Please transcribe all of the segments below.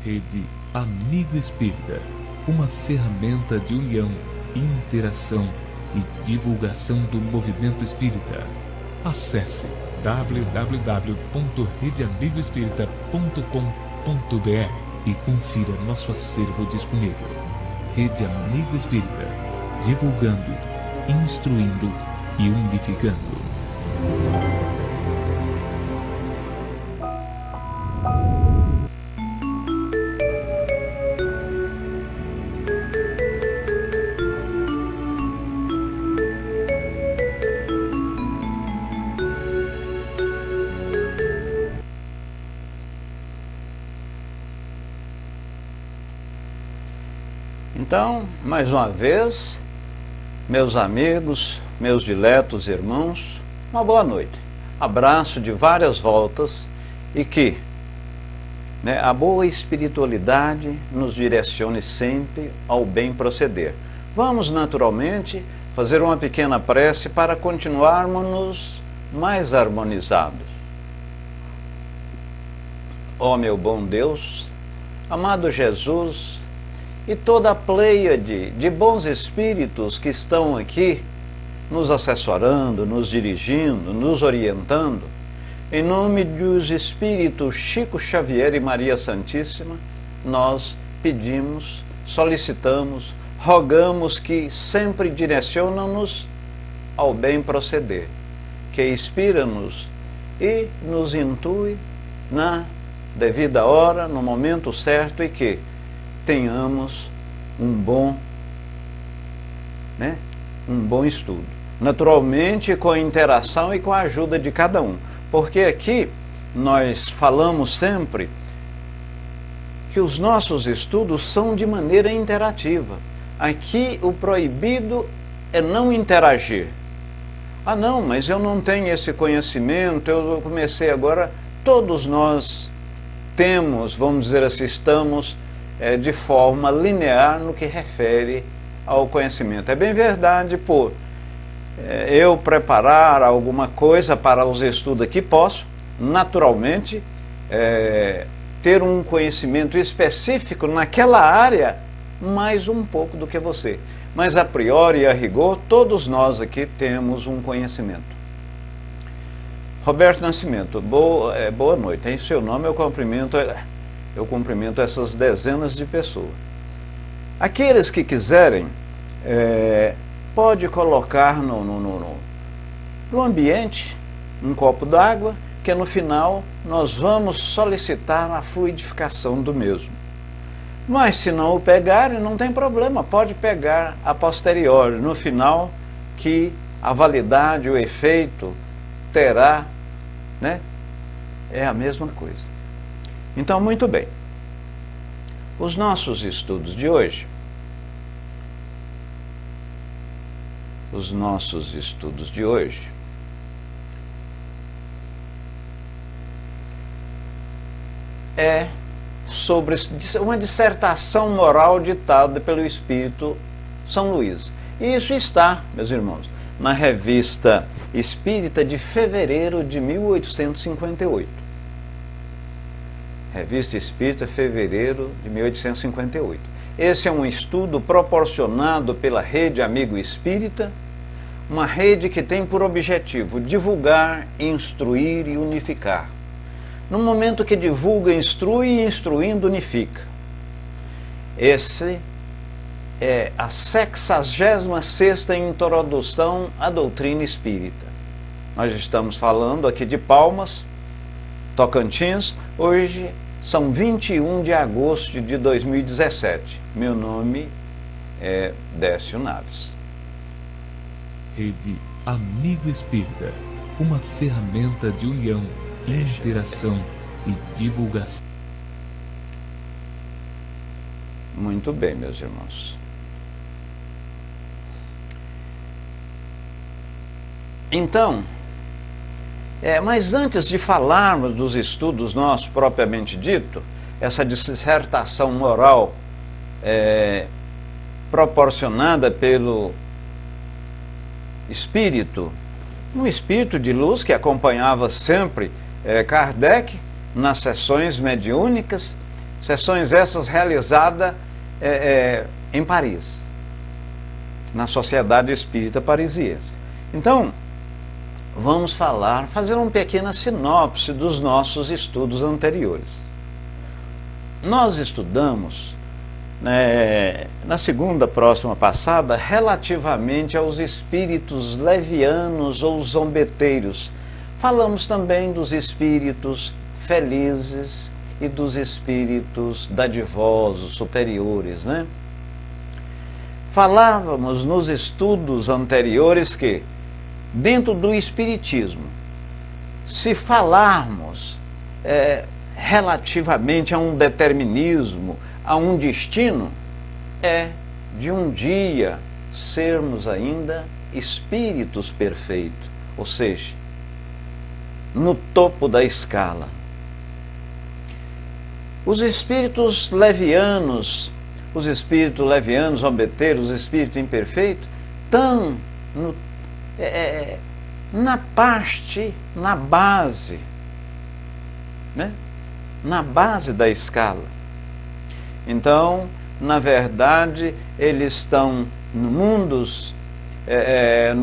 Rede Amigo Espírita, uma ferramenta de união, interação e divulgação do movimento espírita. Acesse www.redeamigoespírita.com.br e confira nosso acervo disponível. Rede Amigo Espírita, divulgando, instruindo e unificando. Então, mais uma vez, meus amigos, meus diletos irmãos, uma boa noite. Abraço de várias voltas e que a boa espiritualidade nos direcione sempre ao bem proceder. Vamos, naturalmente, fazer uma pequena prece para continuarmos mais harmonizados. Ó meu bom Deus, amado Jesus, e toda a pleiade de bons espíritos que estão aqui nos assessorando, nos dirigindo, nos orientando, em nome dos espíritos Chico Xavier e Maria Santíssima, nós pedimos, solicitamos, rogamos que sempre direcionam-nos ao bem proceder, que inspira-nos e nos intui na devida hora, no momento certo, e que tenhamos um bom estudo. Naturalmente, com a interação e com a ajuda de cada um. Porque aqui nós falamos sempre que os nossos estudos são de maneira interativa. Aqui o proibido é não interagir. Ah não, mas eu não tenho esse conhecimento, eu comecei agora. Todos nós temos, vamos dizer assim, estamos de forma linear no que refere ao conhecimento. É bem verdade, eu preparar alguma coisa para os estudos aqui, posso, naturalmente, ter um conhecimento específico naquela área, mais um pouco do que você. Mas a priori e a rigor, todos nós aqui temos um conhecimento. Roberto Nascimento, boa noite. Em seu nome eu cumprimento essas dezenas de pessoas. Aqueles que quiserem, pode colocar no ambiente um copo d'água, que no final nós vamos solicitar a fluidificação do mesmo. Mas se não o pegarem, não tem problema, pode pegar a posteriori, no final, que a validade, o efeito terá, é a mesma coisa. Então, muito bem, os nossos estudos de hoje, é sobre uma dissertação moral ditada pelo Espírito São Luís. E isso está, meus irmãos, na Revista Espírita de fevereiro de 1858. Revista Espírita, fevereiro de 1858. Esse é um estudo proporcionado pela Rede Amigo Espírita, uma rede que tem por objetivo divulgar, instruir e unificar. No momento que divulga, instrui e instruindo unifica. Esse é a 66ª introdução à doutrina espírita. Nós estamos falando aqui de Palmas, Tocantins. Hoje são 21 de agosto de 2017. Meu nome é Décio Naves. Rede Amigo Espírita, uma ferramenta de união, interação e divulgação. Muito bem, meus irmãos. Então, mas antes de falarmos dos estudos nossos propriamente dito, essa dissertação moral proporcionada pelo Espírito, um espírito de luz que acompanhava sempre Kardec nas sessões mediúnicas, Sessões essas realizadas em Paris, na Sociedade Espírita Parisiense. Então, vamos fazer uma pequena sinopse dos nossos estudos anteriores. Nós estudamos, na segunda próxima passada, relativamente aos espíritos levianos ou zombeteiros. Falamos também dos espíritos felizes e dos espíritos dadivosos, superiores, né? Falávamos nos estudos anteriores que, dentro do espiritismo, se falarmos relativamente a um determinismo, a um destino, é de um dia sermos ainda espíritos perfeitos, ou seja, no topo da escala. Os espíritos levianos, zombeteiros, os espíritos imperfeitos, estão na base, né? Na base da escala. Então, na verdade, eles estão no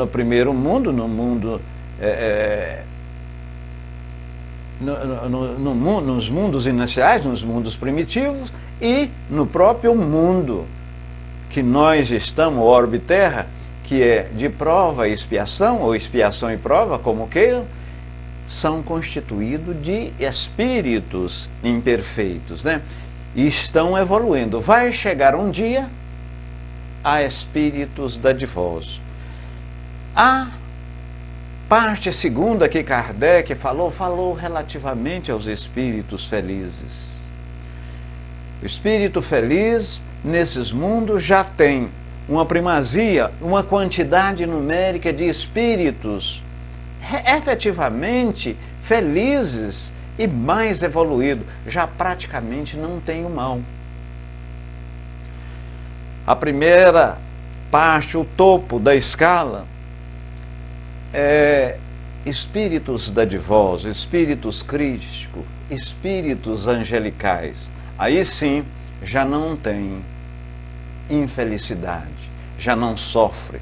primeiro mundo, nos mundos iniciais, nos mundos primitivos, e no próprio mundo que nós estamos, orbe terra, que é de prova e expiação, ou expiação e prova, como queiram, são constituídos de espíritos imperfeitos, né? E estão evoluindo. Vai chegar um dia a espíritos dadivosos. A parte segunda que Kardec falou relativamente aos espíritos felizes. O espírito feliz, nesses mundos, já tem uma primazia, uma quantidade numérica de espíritos efetivamente felizes e mais evoluídos. Já praticamente não tem o mal. A primeira parte, o topo da escala, espíritos dadivosos, espíritos críticos, espíritos angelicais. Aí sim, já não tem infelicidade, já não sofre.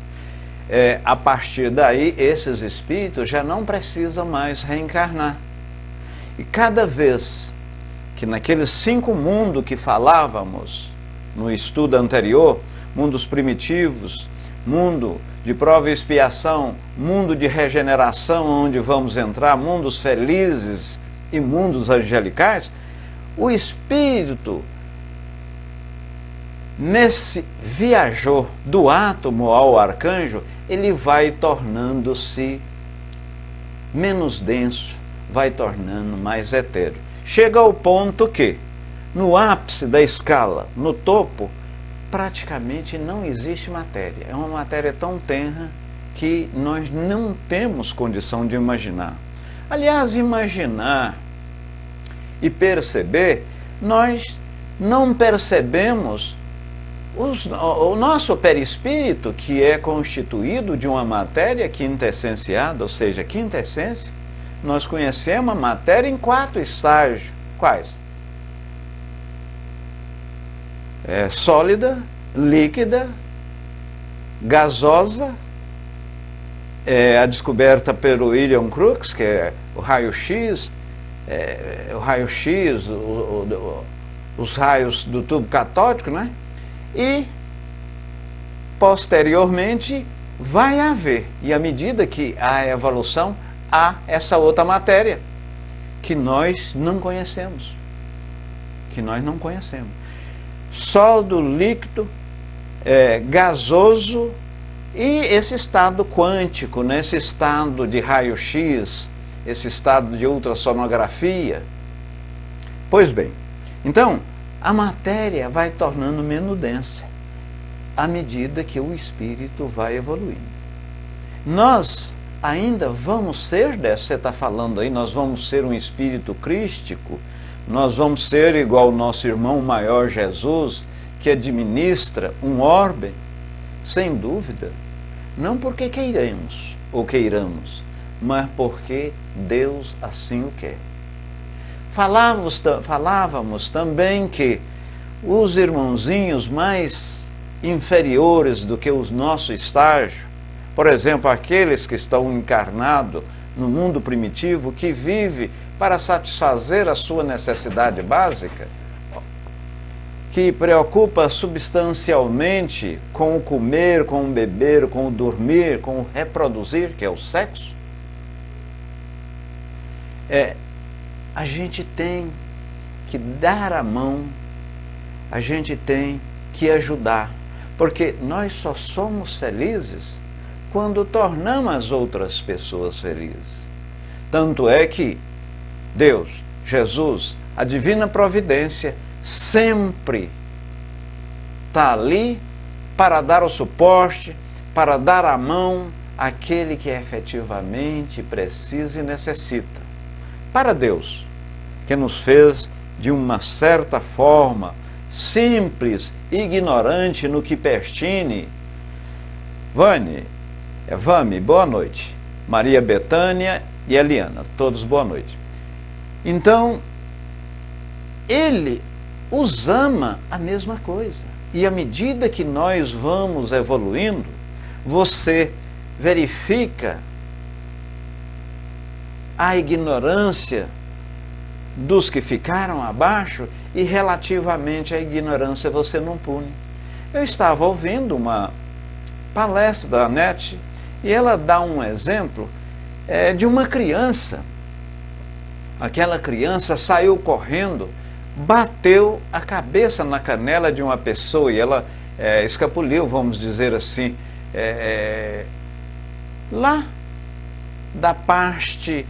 A partir daí, esses espíritos já não precisam mais reencarnar. E cada vez que naqueles 5 mundos que falávamos no estudo anterior, mundos primitivos, mundo de prova e expiação, mundo de regeneração, onde vamos entrar, mundos felizes e mundos angelicais, o espírito, nesse viajor do átomo ao arcanjo, ele vai tornando-se menos denso, vai tornando mais etéreo. Chega ao ponto que, no ápice da escala, no topo, praticamente não existe matéria. É uma matéria tão tenra que nós não temos condição de imaginar. Aliás, imaginar e perceber, nós não percebemos o nosso perispírito, que é constituído de uma matéria quintessenciada, ou seja, quinta essência. Nós conhecemos a matéria em 4 estágios. Quais? Sólida, líquida, gasosa, a descoberta pelo William Crookes, que é o raio-x, os raios do tubo catódico, né? E posteriormente vai haver, e à medida que há evolução, há essa outra matéria que nós não conhecemos, sólido, líquido, gasoso, e esse estado quântico, né? Esse estado de raio-x, esse estado de ultrassonografia. Pois bem, então a matéria vai tornando menos densa à medida que o espírito vai evoluindo. Nós ainda vamos ser, você está falando aí, nós vamos ser um espírito crístico, nós vamos ser igual o nosso irmão maior Jesus, que administra um orbe, sem dúvida, não porque queiramos ou queiramos, mas porque Deus assim o quer. Falávamos também que os irmãozinhos mais inferiores do que o nosso estágio, por exemplo, aqueles que estão encarnados no mundo primitivo, que vive para satisfazer a sua necessidade básica, que preocupa substancialmente com o comer, com o beber, com o dormir, com o reproduzir, que é o sexo, a gente tem que dar a mão, a gente tem que ajudar, porque nós só somos felizes quando tornamos as outras pessoas felizes. Tanto é que Deus, Jesus, a divina providência, sempre está ali para dar o suporte, para dar a mão àquele que efetivamente precisa e necessita. Para Deus, que nos fez de uma certa forma simples, ignorante no que pertine. Vame, boa noite. Maria Betânia e Eliana, todos boa noite. Então, Ele os ama a mesma coisa. E à medida que nós vamos evoluindo, você verifica a ignorância dos que ficaram abaixo e relativamente à ignorância você não pune. Eu estava ouvindo uma palestra da Anete e ela dá um exemplo de uma criança. Aquela criança saiu correndo, bateu a cabeça na canela de uma pessoa e ela escapuliu, vamos dizer assim, lá da parte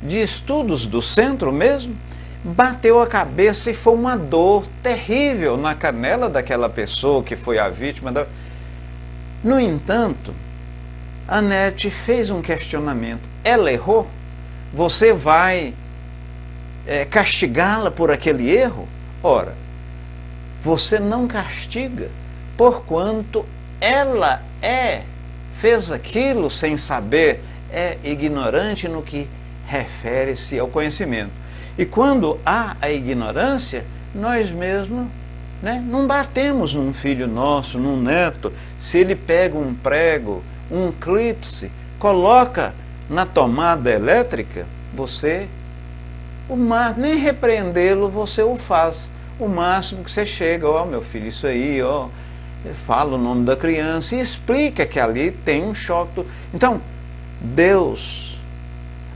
de estudos do centro mesmo, bateu a cabeça e foi uma dor terrível na canela daquela pessoa que foi a vítima. No entanto, a Anete fez um questionamento. Ela errou? Você vai castigá-la por aquele erro? Ora, você não castiga, porquanto ela fez aquilo sem saber, é ignorante no que refere-se ao conhecimento. E quando há a ignorância, nós mesmos não batemos num filho nosso, num neto. Se ele pega um prego, um clipe, coloca na tomada elétrica, você, nem repreendê-lo você o faz. O máximo que você chega, meu filho, isso aí, fala o nome da criança e explica que ali tem um choque. Então, Deus,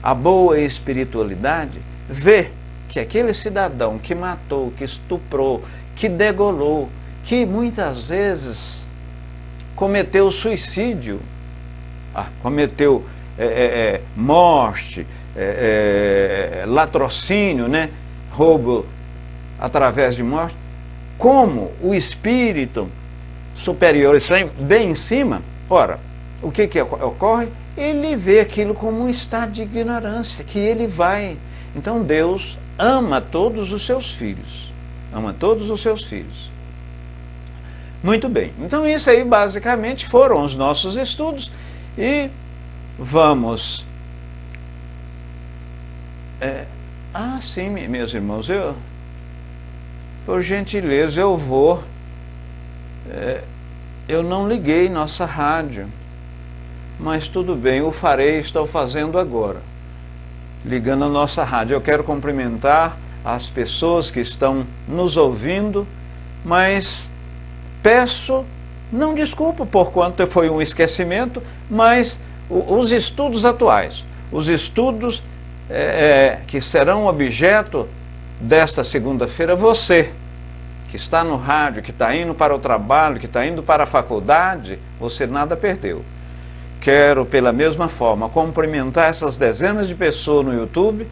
a boa espiritualidade, vê que aquele cidadão que matou, que estuprou, que degolou, que muitas vezes cometeu suicídio, cometeu morte, latrocínio, roubo através de morte, como o espírito superior está bem em cima, ora, o que ocorre? Ele vê aquilo como um estado de ignorância, que ele vai. Então Deus ama todos os seus filhos. Ama todos os seus filhos. Muito bem. Então isso aí basicamente foram os nossos estudos. E vamos... sim, meus irmãos, por gentileza, eu não liguei nossa rádio. Mas tudo bem, o farei, estou fazendo agora, ligando a nossa rádio. Eu quero cumprimentar as pessoas que estão nos ouvindo, mas peço, não desculpo por quanto foi um esquecimento, mas os estudos atuais, os estudos que serão objeto desta segunda-feira, você que está no rádio, que está indo para o trabalho, que está indo para a faculdade, você nada perdeu. Quero, pela mesma forma, cumprimentar essas dezenas de pessoas no YouTube,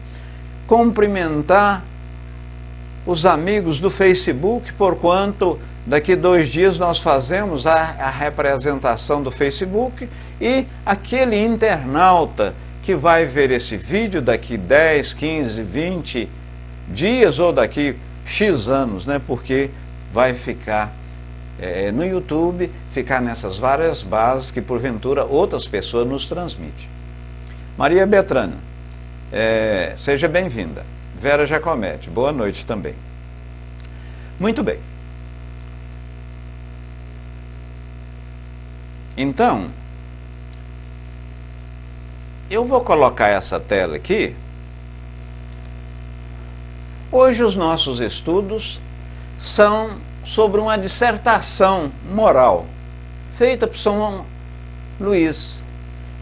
cumprimentar os amigos do Facebook, porquanto daqui 2 dias nós fazemos a representação do Facebook, e aquele internauta que vai ver esse vídeo daqui 10, 15, 20 dias ou daqui X anos, porque vai ficar no YouTube, ficar nessas várias bases que porventura outras pessoas nos transmitem. Maria Betânia, seja bem-vinda. Vera Jacomete, boa noite também. Muito bem. Então, eu vou colocar essa tela aqui. Hoje os nossos estudos são sobre uma dissertação moral, feita por São Luís.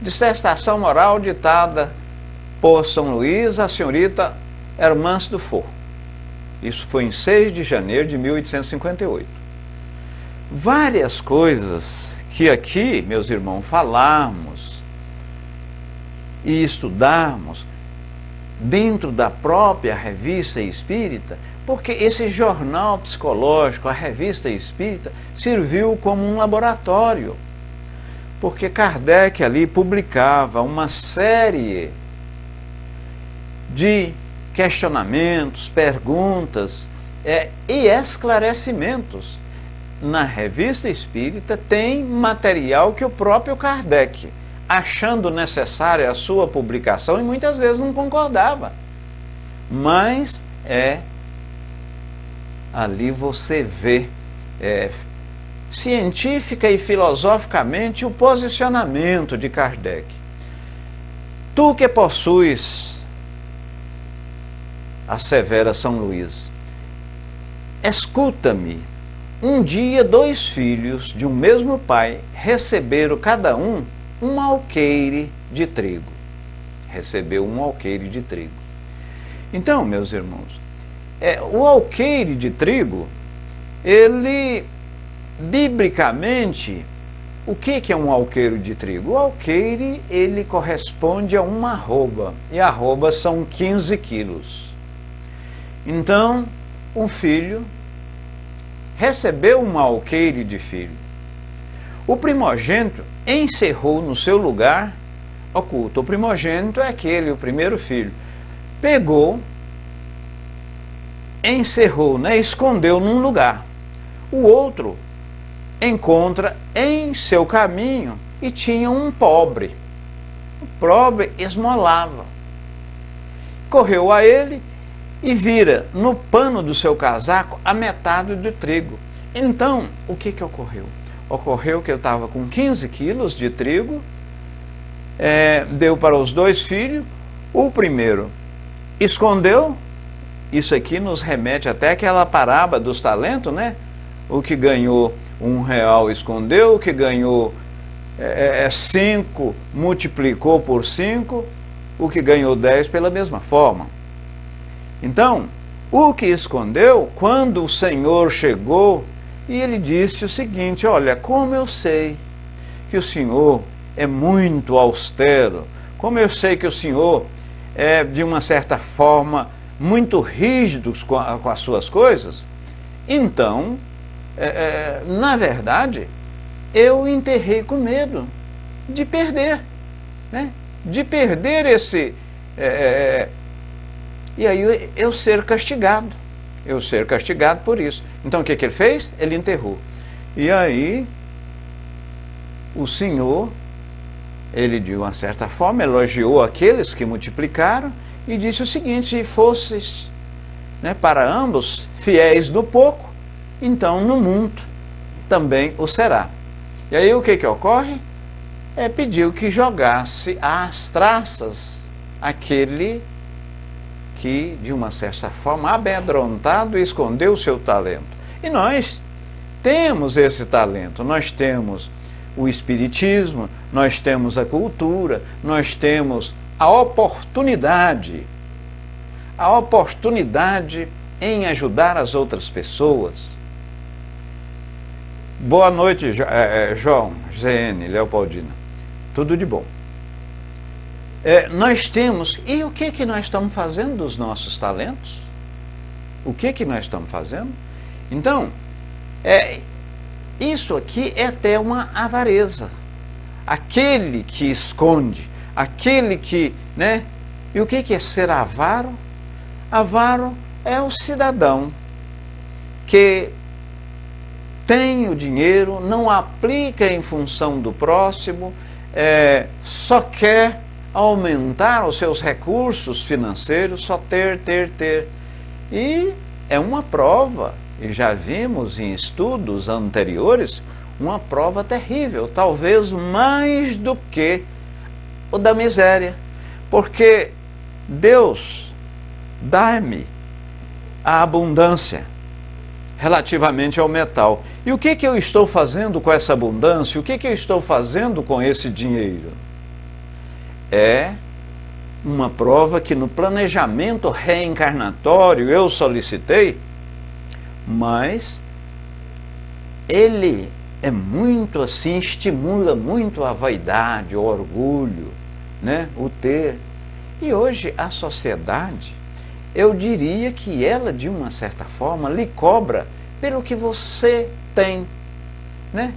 Dissertação moral ditada por São Luís, a senhorita Hermance Dufour. Isso foi em 6 de janeiro de 1858. Várias coisas que aqui, meus irmãos, falarmos e estudarmos dentro da própria Revista Espírita, porque esse jornal psicológico, a Revista Espírita, serviu como um laboratório, porque Kardec ali publicava uma série de questionamentos, perguntas e esclarecimentos. Na Revista Espírita tem material que o próprio Kardec, achando necessária a sua publicação, e muitas vezes não concordava, mas ali você vê científica e filosoficamente o posicionamento de Kardec. Tu que possuis, assevera São Luís, escuta-me. Um dia 2 filhos de um mesmo pai receberam cada um alqueire de trigo. Recebeu um alqueire de trigo. Então, meus irmãos, o alqueire de trigo, ele, biblicamente, o que é um alqueire de trigo? O alqueire, ele corresponde a uma arroba, e a arroba são 15 quilos. Então, um filho recebeu um alqueire de filho. O primogênito encerrou no seu lugar oculto. O primogênito é aquele, o primeiro filho. Pegou, encerrou, escondeu num lugar. O outro encontra em seu caminho e tinha um pobre. O pobre esmolava. Correu a ele e vira no pano do seu casaco a metade do trigo. Então, o que ocorreu? Ocorreu que ele estava com 15 quilos de trigo, deu para os 2 filhos, o primeiro escondeu. Isso aqui nos remete até àquela parábola dos talentos, né? O que ganhou R$1 escondeu, o que ganhou 5 multiplicou por 5, o que ganhou 10 pela mesma forma. Então, o que escondeu, quando o Senhor chegou, e ele disse o seguinte: olha, como eu sei que o Senhor é muito austero, como eu sei que o Senhor é, de uma certa forma, muito rígido com as suas coisas, então, na verdade, eu enterrei com medo de perder, né? De perder esse... e aí eu ser castigado por isso. Então o que ele fez? Ele enterrou. E aí o Senhor, ele de uma certa forma elogiou aqueles que multiplicaram e disse o seguinte: se fosses, para ambos fiéis no pouco, então no muito também o será. E aí o que ocorre? Pediu que jogasse às traças aquele que, de uma certa forma, amedrontado, escondeu o seu talento. E nós temos esse talento, nós temos o espiritismo, nós temos a cultura, nós temos a oportunidade em ajudar as outras pessoas. Boa noite, João, GN, Leopoldina. Tudo de bom. Nós temos... E o que nós estamos fazendo dos nossos talentos? O que nós estamos fazendo? Então, isso aqui é até uma avareza. Aquele que esconde, aquele que... E o que é ser avaro? Avaro é o cidadão que tem o dinheiro, não aplica em função do próximo, só quer aumentar os seus recursos financeiros, só ter. E é uma prova, e já vimos em estudos anteriores, uma prova terrível, talvez mais do que o da miséria. Porque Deus dá-me a abundância relativamente ao metal. E o que eu estou fazendo com essa abundância? O que eu estou fazendo com esse dinheiro? É uma prova que no planejamento reencarnatório eu solicitei, mas ele é muito assim, estimula muito a vaidade, o orgulho, né? O ter. E hoje a sociedade, eu diria que ela, de uma certa forma, lhe cobra pelo que você tem, né?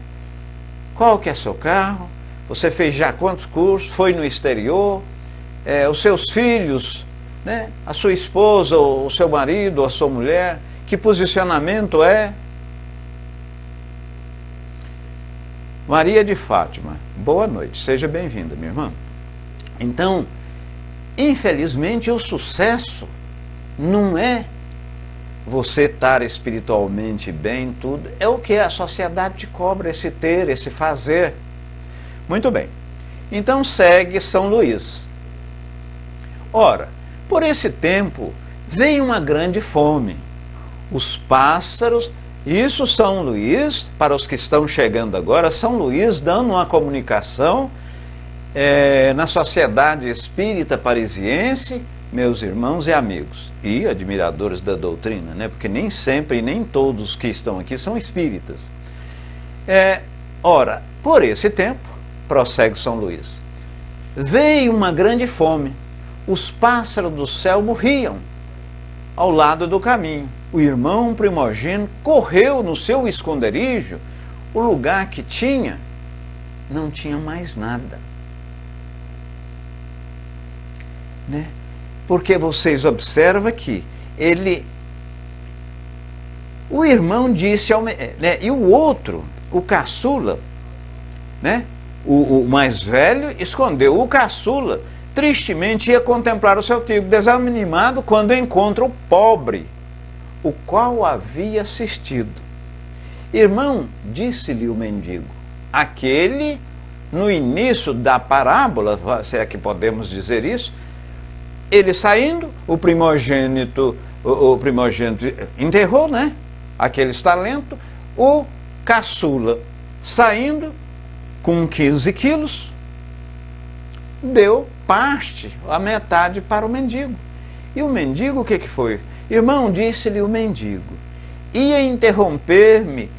Qual que é seu carro? Você fez já quantos cursos? Foi no exterior? Os seus filhos, né? A sua esposa, o seu marido, a sua mulher, que posicionamento é? Maria de Fátima, boa noite, seja bem-vinda, minha irmã. Então, infelizmente, o sucesso não é você estar espiritualmente bem, tudo, é o que a sociedade te cobra, esse ter, esse fazer. Muito bem, então segue São Luís. Ora, por esse tempo, veio uma grande fome. Os pássaros, isso São Luís, para os que estão chegando agora, São Luís dando uma comunicação na Sociedade Espírita Parisiense, meus irmãos e amigos, e admiradores da doutrina, né? Porque nem sempre e nem todos que estão aqui são espíritas. Ora, por esse tempo, prossegue São Luís, veio uma grande fome, os pássaros do céu morriam ao lado do caminho. O irmão primogênito correu no seu esconderijo, o lugar que tinha, não tinha mais nada. Né? Porque vocês observam que o irmão disse, né? E o outro, o caçula, né? O mais velho escondeu. O caçula tristemente ia contemplar o seu tio, desanimado quando encontra o pobre, o qual havia assistido. Irmão, disse-lhe o mendigo, aquele no início da parábola, se é que podemos dizer isso, ele saindo, o primogênito enterrou, né? Aqueles talentos, o caçula saindo com 15 quilos, deu parte, a metade para o mendigo. E o mendigo o que foi? Irmão, disse-lhe o mendigo, ia interromper-me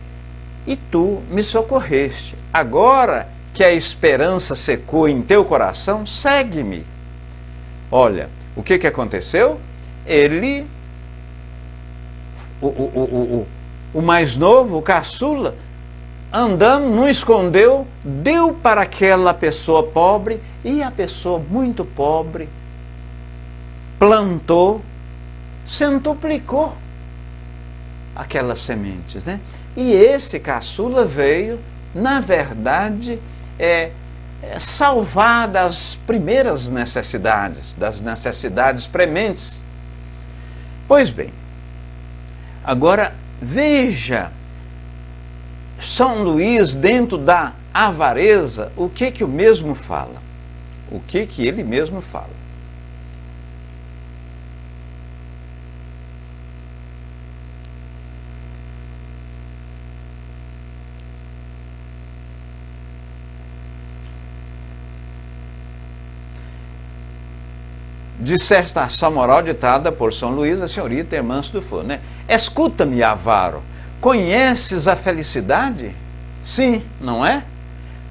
e tu me socorreste. Agora que a esperança secou em teu coração, segue-me. Olha, o que aconteceu? Ele, o mais novo, o caçula, andando, não escondeu, deu para aquela pessoa pobre, e a pessoa muito pobre plantou, centuplicou aquelas sementes, né? E esse caçula veio, na verdade, salvar das primeiras necessidades, das necessidades prementes. Pois bem, agora veja São Luís dentro da avareza, o que o mesmo fala? O que ele mesmo fala? Dissertação moral ditada por São Luís, a senhorita Hermâncio do Fogo, né? Escuta-me, avaro, conheces a felicidade? Sim, não é?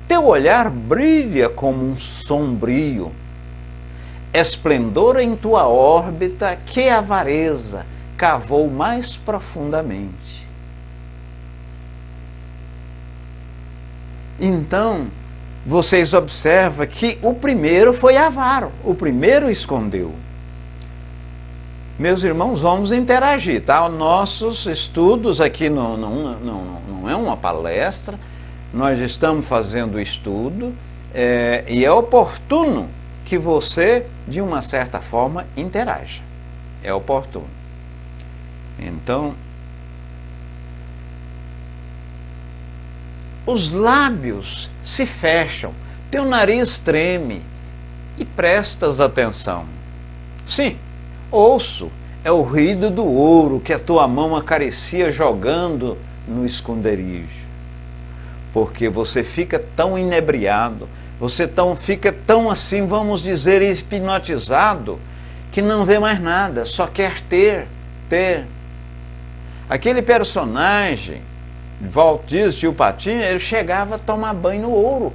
Teu olhar brilha como um sombrio, esplendor em tua órbita que a avareza cavou mais profundamente. Então, vocês observam que o primeiro foi avaro, o primeiro escondeu. Meus irmãos, vamos interagir, tá? Nossos estudos aqui não é uma palestra, nós estamos fazendo estudo e é oportuno que você, de uma certa forma, interaja. É oportuno. Então, os lábios se fecham, teu nariz treme e prestas atenção. Sim, ouço, é o ruído do ouro que a tua mão acaricia jogando no esconderijo. Porque você fica tão inebriado, você fica tão assim, vamos dizer, hipnotizado, que não vê mais nada, só quer ter. Aquele personagem, Walt Disney, Tio Patinho, ele chegava a tomar banho no ouro.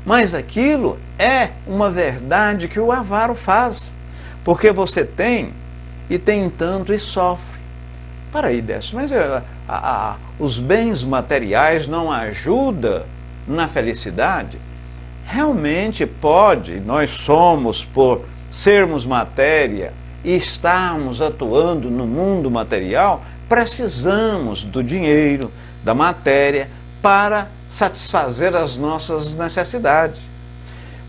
Mas aquilo é uma verdade que o avaro faz. Porque você tem, e tem tanto e sofre. Para aí, Décio, mas os bens materiais não ajudam na felicidade? Realmente pode, nós somos, por sermos matéria e estarmos atuando no mundo material, precisamos do dinheiro, da matéria, para satisfazer as nossas necessidades.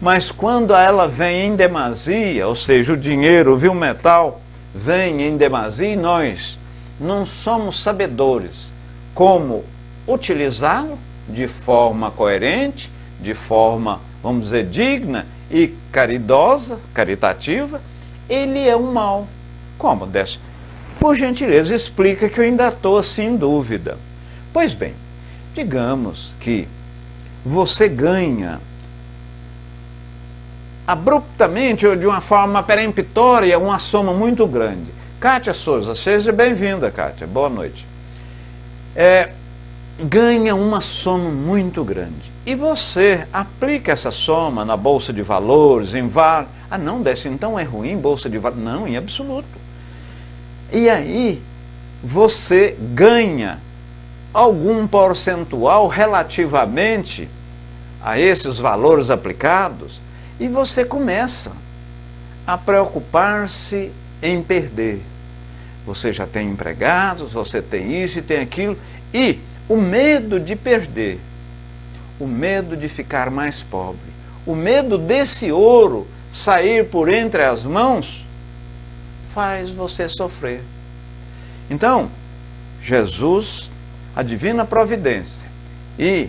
Mas quando ela vem em demasia, ou seja, o dinheiro, o metal, vem em demasia, e nós não somos sabedores como utilizá-lo de forma coerente, de forma, vamos dizer, digna e caridosa, caritativa, ele é um mal. Como, Décio? Por gentileza, explica, que eu ainda estou assim em dúvida. Pois bem, digamos que você ganha abruptamente ou de uma forma peremptória uma soma muito grande. Kátia Souza, seja bem-vinda, Kátia, boa noite. Ganha uma soma muito grande. E você aplica essa soma na Bolsa de Valores, em vários... Ah, não, Décio, então é ruim Bolsa de Valores? Não, em absoluto. E aí, você ganha algum percentual relativamente a esses valores aplicados, e você começa a preocupar-se em perder. Você já tem empregados, você tem isso e tem aquilo, e o medo de perder, o medo de ficar mais pobre, o medo desse ouro sair por entre as mãos, faz você sofrer. Então, Jesus, a divina providência e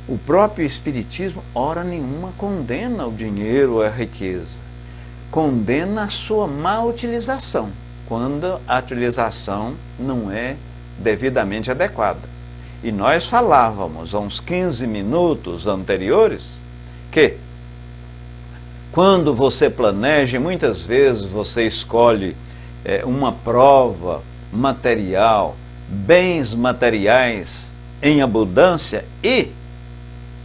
o próprio Espiritismo, hora nenhuma condena o dinheiro, a riqueza. Condena a sua má utilização, quando a utilização não é devidamente adequada. E nós falávamos há uns 15 minutos anteriores que quando você planeja, muitas vezes você escolhe uma prova material, bens materiais em abundância e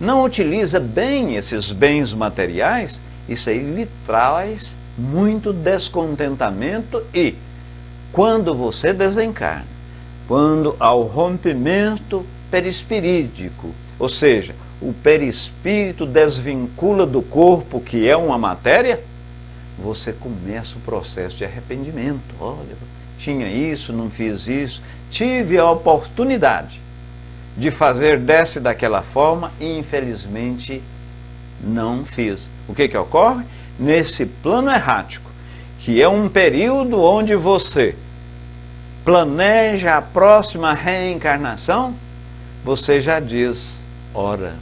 não utiliza bem esses bens materiais, isso aí lhe traz muito descontentamento e quando você desencarna, quando há o rompimento perispirítico, ou seja, o perispírito desvincula do corpo, que é uma matéria, você começa o processo de arrependimento. Olha, tinha isso, não fiz isso, tive a oportunidade de fazer dessa e daquela forma e infelizmente não fiz. O que ocorre? Nesse plano errático, que é um período onde você planeja a próxima reencarnação, você já diz, ora,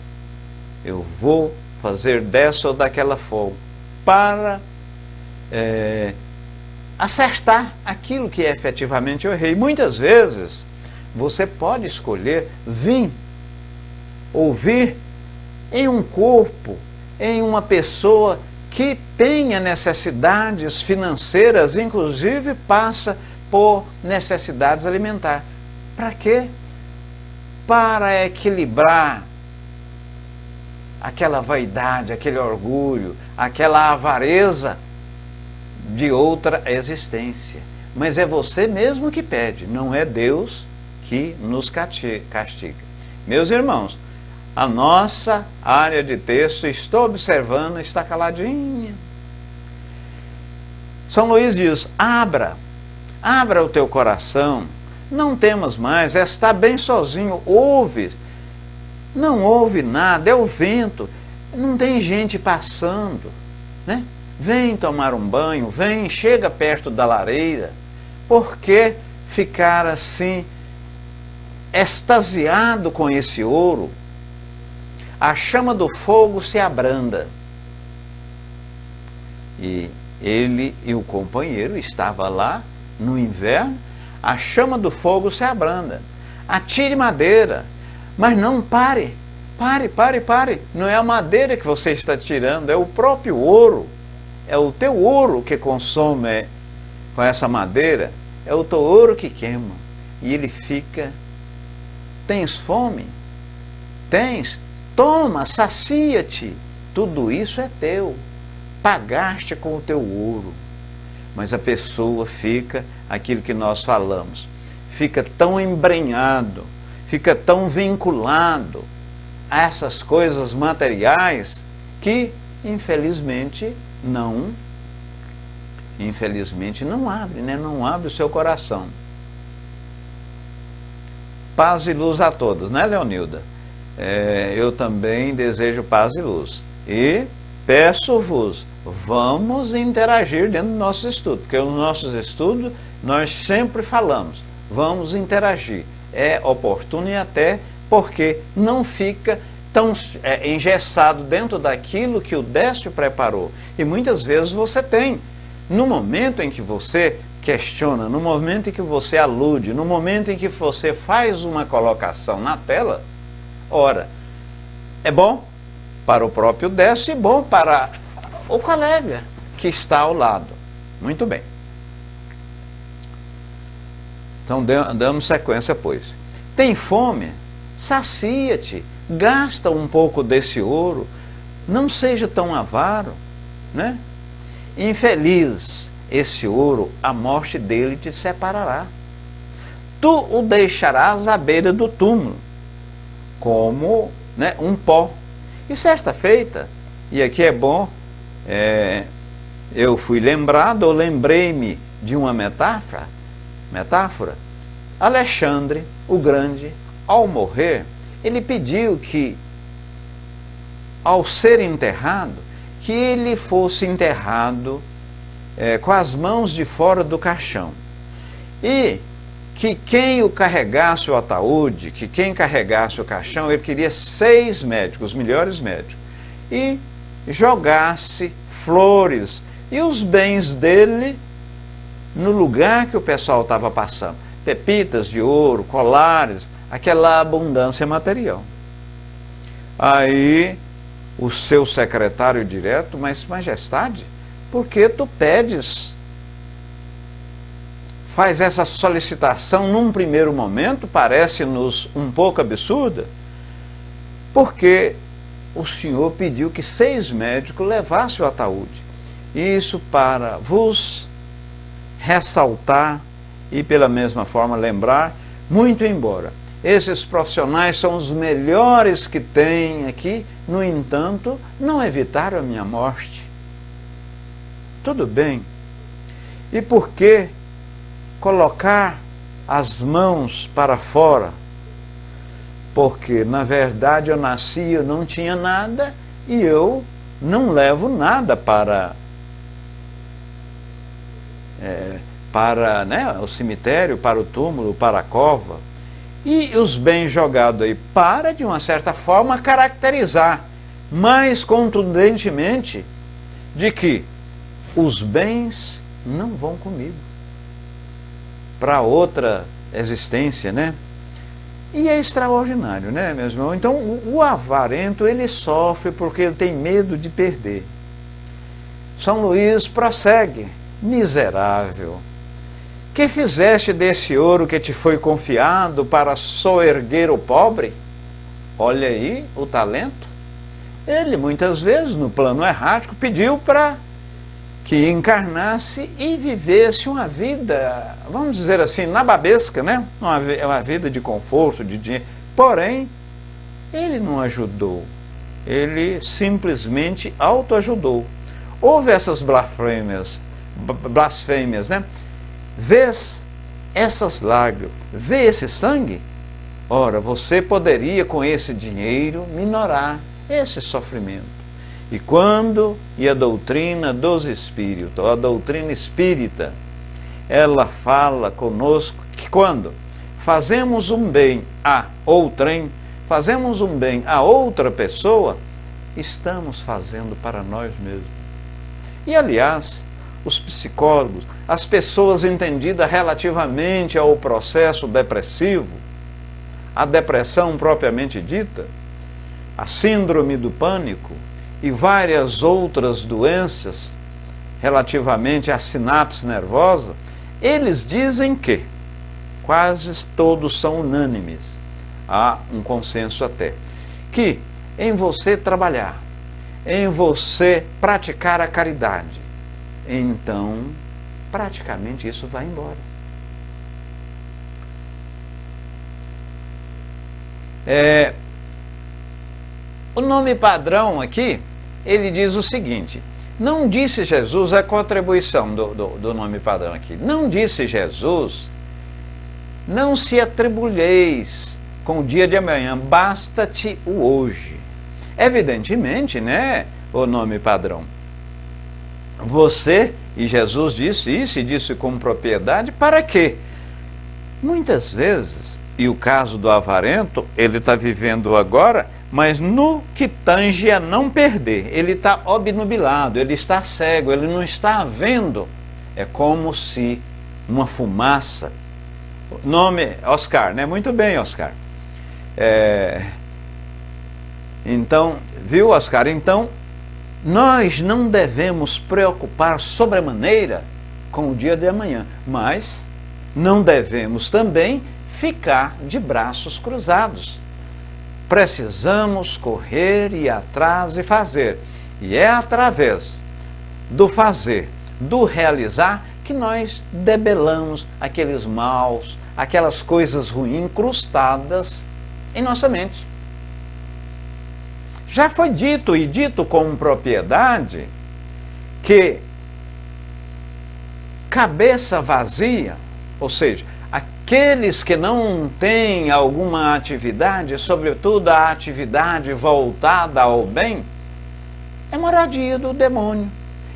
eu vou fazer dessa ou daquela forma para acertar aquilo que efetivamente eu errei. Muitas vezes você pode escolher vir ouvir em um corpo, em uma pessoa que tenha necessidades financeiras, inclusive passa por necessidades alimentares. Para quê? Para equilibrar aquela vaidade, aquele orgulho, aquela avareza de outra existência. Mas é você mesmo que pede, não é Deus que nos castiga. Meus irmãos, a nossa área de texto, estou observando, está caladinha. São Luís diz, abra o teu coração, não temas mais, está bem sozinho, ouve, não ouve nada, é o vento, não tem gente passando, né? vem tomar um banho, vem, chega perto da lareira. Por que ficar assim, extasiado com esse ouro? A chama do fogo se abranda. E ele e o companheiro estavam lá no inverno, a chama do fogo se abranda. Atire madeira, mas não pare. Pare. Não é a madeira que você está tirando, é o próprio ouro. É o teu ouro que consome com essa madeira. É o teu ouro que queima. E ele fica... Tens fome? Tens? Toma, sacia-te. Tudo isso é teu. Pagaste com o teu ouro. Mas a pessoa fica, aquilo que nós falamos, fica tão embrenhado, fica tão vinculado a essas coisas materiais que, infelizmente, não abre, né? Não abre o seu coração. Paz e luz a todos, né, Leonilda? Eu também desejo paz e luz. E peço-vos, vamos interagir dentro do nosso estudo, porque nos nossos estudos nós sempre falamos, vamos interagir. É oportuno e até porque não fica tão engessado dentro daquilo que o Décio preparou. E muitas vezes você tem, no momento em que você questiona, no momento em que você alude, no momento em que você faz uma colocação na tela, ora, é bom para o próprio Décio e bom para o colega que está ao lado. Muito bem. Então, damos sequência, pois. Tem fome? Sacia-te. Gasta um pouco desse ouro. Não seja tão avaro, né? Infeliz, esse ouro, a morte dele te separará. Tu o deixarás à beira do túmulo, como, né, um pó. E certa feita, e aqui é bom, eu fui lembrado, ou lembrei-me de uma metáfora. Alexandre, o Grande, ao morrer, ele pediu que, ao ser enterrado, que ele fosse enterrado com as mãos de fora do caixão. E que quem o carregasse o ataúde, que quem carregasse o caixão, ele queria 6 médicos, os melhores médicos, e jogasse flores e os bens dele no lugar que o pessoal estava passando. Pepitas de ouro, colares, aquela abundância material. Aí o seu secretário direto, mas majestade, por que tu pedes? Faz essa solicitação num primeiro momento, parece-nos um pouco absurda, porque o senhor pediu que 6 médicos levassem o ataúde. Isso para vos ressaltar e pela mesma forma lembrar, muito embora esses profissionais são os melhores que tem aqui, no entanto, não evitaram a minha morte. Tudo bem. E por que colocar as mãos para fora? Porque, na verdade, eu nasci, eu não tinha nada e eu não levo nada para né, o cemitério, para o túmulo, para a cova. E os bens jogados aí para, de uma certa forma, caracterizar mais contundentemente de que os bens não vão comigo para outra existência, né? E é extraordinário, né, meus irmãos? Então, o avarento, ele sofre porque ele tem medo de perder. São Luís prossegue: miserável, que fizeste desse ouro que te foi confiado para soerguer o pobre? Olha aí o talento. Ele, muitas vezes, no plano errático, pediu para que encarnasse e vivesse uma vida, vamos dizer assim, nababesca, né? Uma vida de conforto, de dinheiro. Porém, ele não ajudou. Ele simplesmente autoajudou. Houve essas blasfêmias, né? Vês essas lágrimas, vê esse sangue? Ora, você poderia com esse dinheiro minorar esse sofrimento. E a doutrina dos espíritos, a doutrina espírita, ela fala conosco que quando fazemos um bem a outrem, fazemos um bem a outra pessoa, estamos fazendo para nós mesmos. E aliás, os psicólogos, as pessoas entendidas relativamente ao processo depressivo, a depressão propriamente dita, a síndrome do pânico e várias outras doenças relativamente à sinapse nervosa, eles dizem que, quase todos são unânimes, há um consenso até, que em você trabalhar, em você praticar a caridade, então praticamente isso vai embora. O nome padrão aqui, ele diz o seguinte: não disse Jesus, a contribuição do nome padrão aqui, não disse Jesus, não se atribuleis com o dia de amanhã, basta-te o hoje. Evidentemente, né, o nome padrão. Você, e Jesus disse isso, e disse com propriedade, para quê? Muitas vezes, e o caso do avarento, ele está vivendo agora, mas no que tange a não perder, ele está obnubilado, ele está cego, ele não está vendo. É como se uma fumaça. Nome Oscar, né? Muito bem, Oscar. Então, viu, Oscar? Então, nós não devemos preocupar sobremaneira com o dia de amanhã, mas não devemos também ficar de braços cruzados. Precisamos correr e ir atrás e fazer. E é através do fazer, do realizar, que nós debelamos aqueles maus, aquelas coisas ruins incrustadas em nossa mente. Já foi dito, e dito com propriedade, que cabeça vazia, ou seja, aqueles que não têm alguma atividade, sobretudo a atividade voltada ao bem, é moradia do demônio,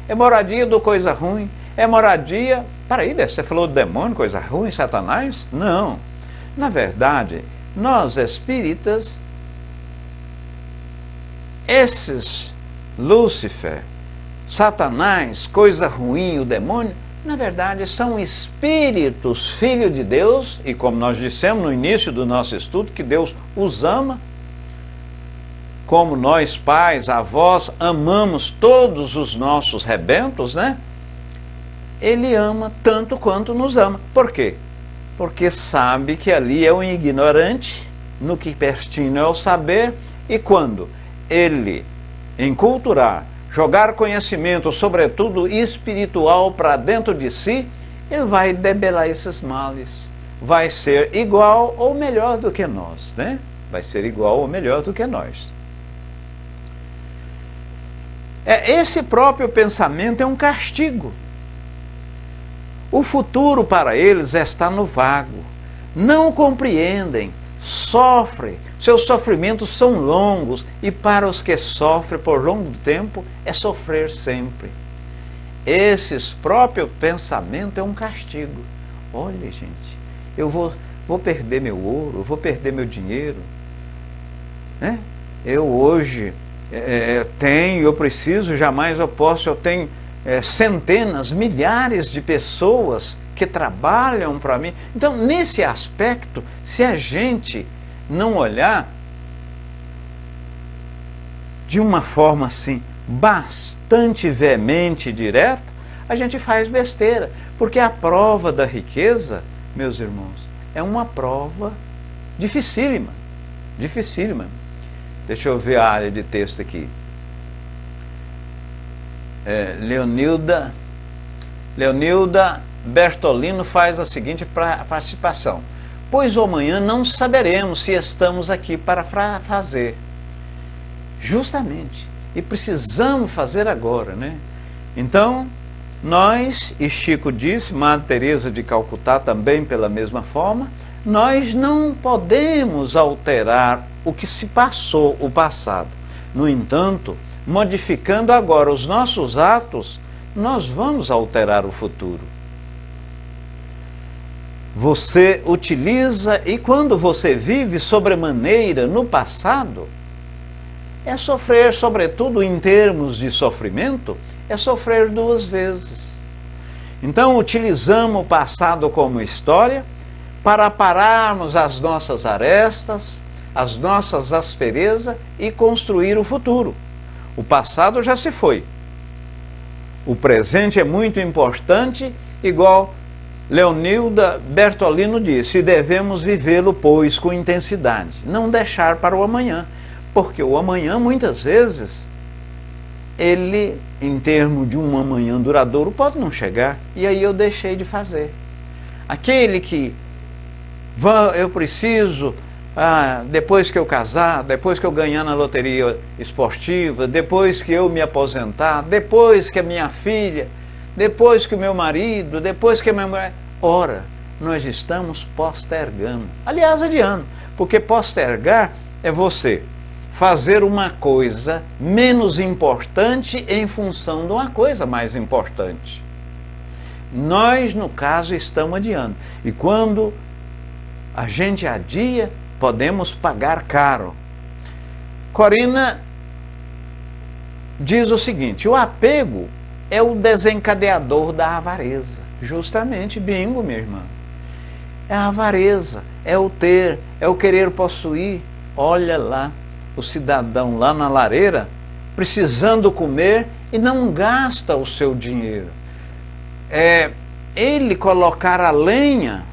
é moradia do coisa ruim, é moradia... Peraí, você falou do demônio, coisa ruim, Satanás? Não. Na verdade, nós espíritas, esses Lúcifer, Satanás, coisa ruim, o demônio, na verdade são espíritos, filhos de Deus, e como nós dissemos no início do nosso estudo, que Deus os ama, como nós pais, avós, amamos todos os nossos rebentos, né? Ele ama tanto quanto nos ama. Por quê? Porque sabe que ali é um ignorante, no que pertine ao saber, e quando ele enculturar, jogar conhecimento, sobretudo espiritual, para dentro de si, ele vai debelar esses males. Vai ser igual ou melhor do que nós, né? Vai ser igual ou melhor do que nós. Esse próprio pensamento é um castigo. O futuro para eles está no vago. Não compreendem, sofrem. Seus sofrimentos são longos, e para os que sofrem por longo tempo, é sofrer sempre. Esses próprios pensamentos é um castigo. Olha, gente, eu vou perder meu ouro, eu vou perder meu dinheiro, né? Eu hoje eu preciso, jamais eu posso, eu tenho centenas, milhares de pessoas que trabalham para mim. Então, nesse aspecto, se a gente não olhar de uma forma assim, bastante veemente e direta, a gente faz besteira. Porque a prova da riqueza, meus irmãos, é uma prova dificílima. Dificílima. Deixa eu ver a área de texto aqui. Leonilda Bertolino faz a seguinte participação: pois amanhã não saberemos se estamos aqui para fazer. Justamente. E precisamos fazer agora, né? Então, nós, e Chico disse, Madre Teresa de Calcutá também pela mesma forma, nós não podemos alterar o que se passou, o passado. No entanto, modificando agora os nossos atos, nós vamos alterar o futuro. Você utiliza, e quando você vive sobremaneira no passado, é sofrer, sobretudo em termos de sofrimento, é sofrer duas vezes. Então utilizamos o passado como história para pararmos as nossas arestas, as nossas asperezas e construir o futuro. O passado já se foi. O presente é muito importante, igual Leonilda Bertolino disse, devemos vivê-lo, pois, com intensidade, não deixar para o amanhã, porque o amanhã, muitas vezes, ele, em termos de um amanhã duradouro, pode não chegar, e aí eu deixei de fazer. Aquele que eu preciso, depois que eu casar, depois que eu ganhar na loteria esportiva, depois que eu me aposentar, depois que a minha filha, depois que o meu marido, depois que a minha mulher... Ora, nós estamos postergando. Aliás, adiando, porque postergar é você fazer uma coisa menos importante em função de uma coisa mais importante. Nós, no caso, estamos adiando. E quando a gente adia, podemos pagar caro. Corina diz o seguinte, o apego é o desencadeador da avareza. Justamente, bingo, minha irmã. É a avareza, é o ter, é o querer possuir. Olha lá, o cidadão lá na lareira, precisando comer e não gasta o seu dinheiro. Ele colocar a lenha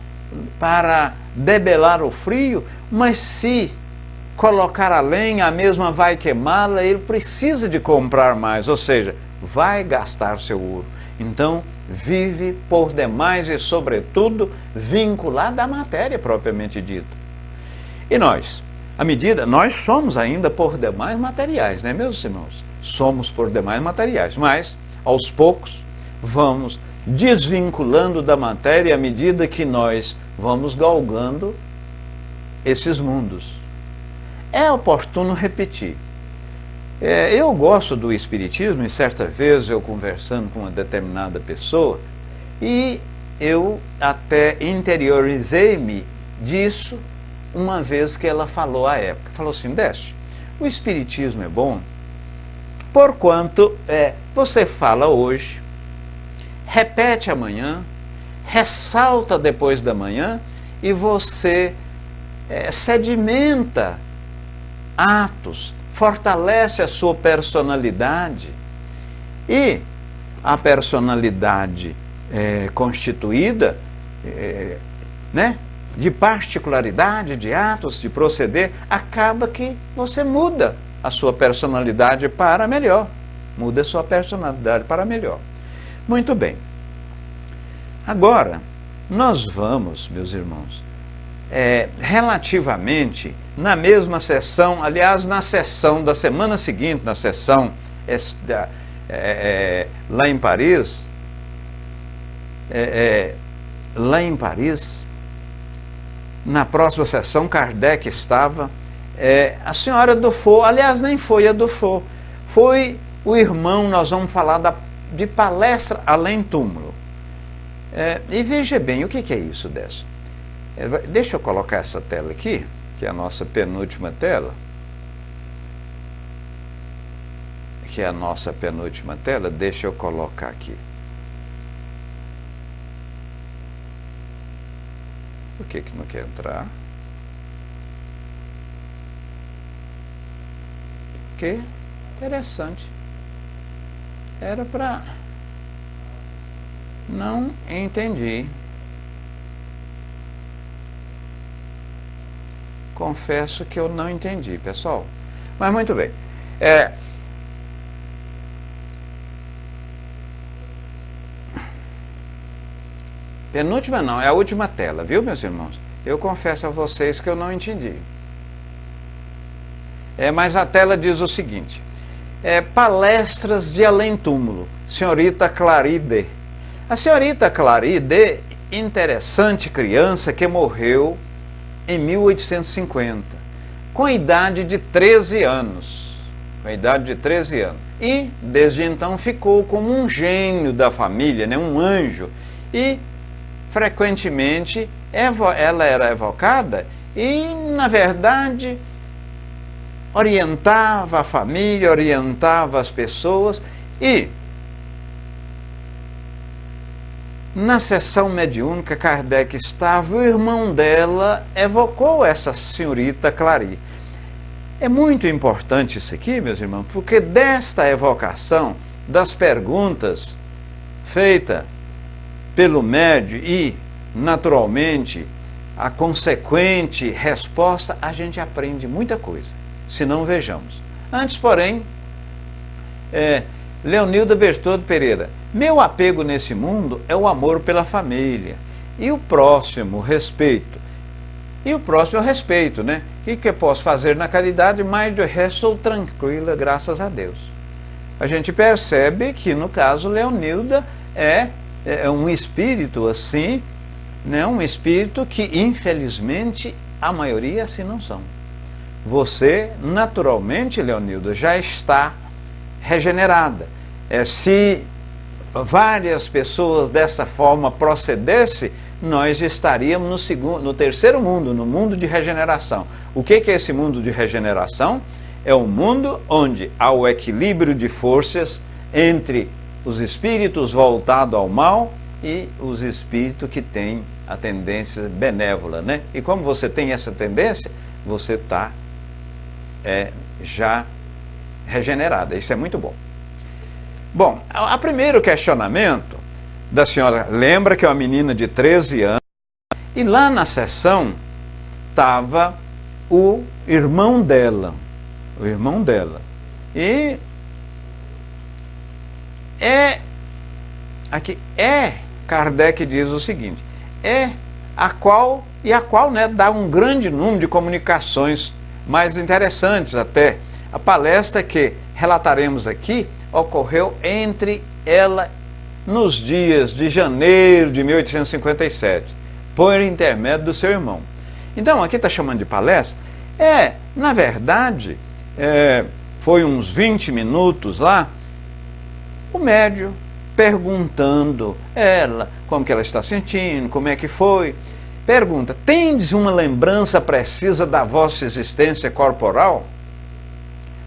para debelar o frio, mas se colocar a lenha, a mesma vai queimá-la, ele precisa de comprar mais, ou seja, vai gastar seu ouro. Então, vive por demais e, sobretudo, vinculado à matéria propriamente dita. E nós, à medida, nós somos ainda por demais materiais, né, meus irmãos? Somos por demais materiais, mas, aos poucos, vamos desvinculando da matéria à medida que nós vamos galgando esses mundos. É oportuno repetir. Eu gosto do Espiritismo, e certa vez eu conversando com uma determinada pessoa, e eu até interiorizei-me disso uma vez que ela falou à época. Falou assim, Décio, o Espiritismo é bom, porquanto você fala hoje, repete amanhã, ressalta depois da manhã, e você sedimenta atos, fortalece a sua personalidade, e a personalidade constituída de particularidade, de atos, de proceder, acaba que você muda a sua personalidade para melhor. Muda a sua personalidade para melhor. Muito bem. Agora, nós vamos, meus irmãos, relativamente na mesma sessão, aliás, na sessão da semana seguinte, na sessão lá em Paris, na próxima sessão, Kardec estava, a senhora Dufour, aliás, nem foi a Dufour, foi o irmão, nós vamos falar de palestra além túmulo. E veja bem, o que é isso, Décio? Deixa eu colocar essa tela aqui, que é a nossa penúltima tela. Deixa eu colocar aqui. Por que não quer entrar? Que interessante. Era para... Não entendi. Confesso que eu não entendi, pessoal. Mas muito bem. Penúltima não, é a última tela, viu, meus irmãos? Eu confesso a vocês que eu não entendi. Mas a tela diz o seguinte. Palestras de além-túmulo. Senhorita Claride. A senhorita Claride, interessante criança que morreu em 1850, com a idade de 13 anos. com a idade de 13 anos. E, desde então, ficou como um gênio da família, né? Um anjo. E, frequentemente, ela era evocada e, na verdade, orientava a família, orientava as pessoas. E, na sessão mediúnica, Kardec estava, o irmão dela evocou essa senhorita Clary. É muito importante isso aqui, meus irmãos, porque desta evocação, das perguntas feitas pelo médium e, naturalmente, a consequente resposta, a gente aprende muita coisa, se não vejamos. Antes, porém, Leonilda Bertoldo Pereira: meu apego nesse mundo é o amor pela família. E o próximo, o respeito. E o próximo é o respeito, né? O que eu posso fazer na caridade? Mas de resto sou tranquila, graças a Deus. A gente percebe que, no caso, Leonilda é um espírito assim, né? Um espírito que, infelizmente, a maioria assim não são. Você, naturalmente, Leonilda, já está regenerada. Se várias pessoas dessa forma procedessem, nós estaríamos no terceiro mundo, no mundo de regeneração. O que é esse mundo de regeneração? É um mundo onde há o equilíbrio de forças entre os espíritos voltados ao mal e os espíritos que têm a tendência benévola, né? E como você tem essa tendência, você está já regenerada. Isso é muito bom. Bom, o primeiro questionamento da senhora, lembra que é uma menina de 13 anos, e lá na sessão estava o irmão dela. E Kardec diz o seguinte: a qual, né, dá um grande número de comunicações mais interessantes até. A palestra que relataremos aqui ocorreu entre ela nos dias de janeiro de 1857, por intermédio do seu irmão. Então, aqui está chamando de palestra. Na verdade, foi uns 20 minutos lá, o médium perguntando ela como que ela está sentindo, como é que foi. Pergunta: tendes uma lembrança precisa da vossa existência corporal?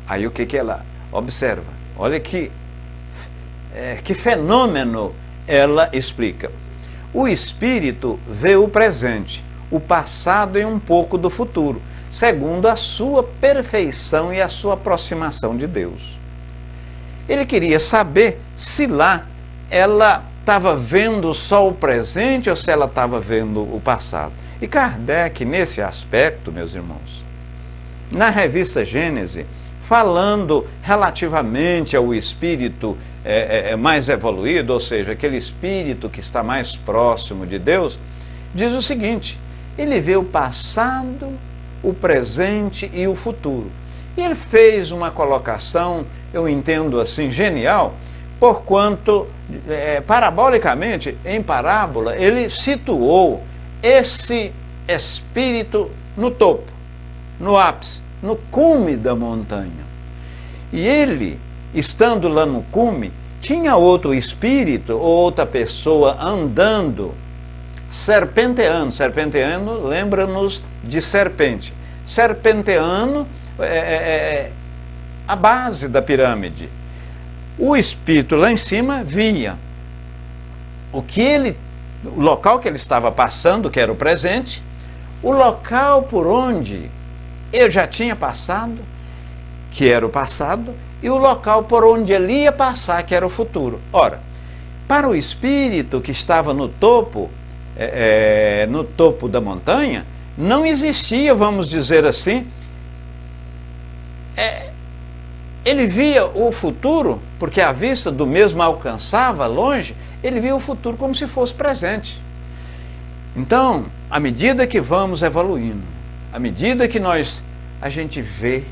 Aí o que ela observa? Olha que fenômeno ela explica. O espírito vê o presente, o passado e um pouco do futuro, segundo a sua perfeição e a sua aproximação de Deus. Ele queria saber se lá ela estava vendo só o presente ou se ela estava vendo o passado. E Kardec, nesse aspecto, meus irmãos, na revista Gênese, falando relativamente ao espírito mais evoluído, ou seja, aquele espírito que está mais próximo de Deus, diz o seguinte: ele vê o passado, o presente e o futuro. E ele fez uma colocação, eu entendo assim, genial, porquanto, parabolicamente, em parábola, ele situou esse espírito no topo, no ápice, no cume da montanha. E ele, estando lá no cume, tinha outro espírito ou outra pessoa andando, serpenteando. Serpenteando lembra-nos de serpente. Serpenteando a base da pirâmide. O espírito lá em cima via o local que ele estava passando, que era o presente, o local por onde ele já tinha passado, que era o passado, e o local por onde ele ia passar, que era o futuro. Ora, para o espírito que estava no topo da montanha, não existia, vamos dizer assim, ele via o futuro, porque a vista do mesmo alcançava longe, ele via o futuro como se fosse presente. Então, à medida que vamos evoluindo, à medida que a gente vê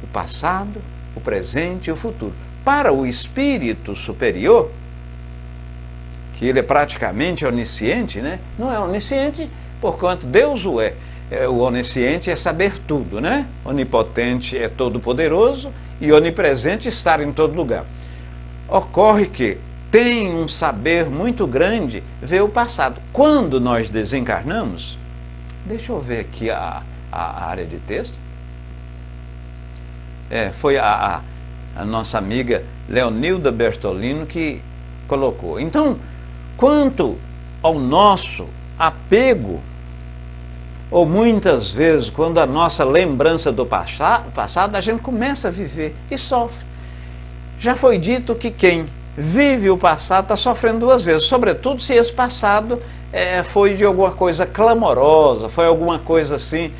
o passado, o presente e o futuro. Para o espírito superior, que ele é praticamente onisciente, né? Não é onisciente porquanto Deus o é. O onisciente é saber tudo, né? Onipotente é todo-poderoso e onipresente estar em todo lugar. Ocorre que tem um saber muito grande ver o passado. Quando nós desencarnamos, deixa eu ver aqui a área de texto. Foi a nossa amiga Leonilda Bertolino que colocou. Então, quanto ao nosso apego, ou muitas vezes, quando a nossa lembrança do passado, a gente começa a viver e sofre. Já foi dito que quem vive o passado está sofrendo duas vezes, sobretudo se esse passado foi de alguma coisa clamorosa, foi alguma coisa assim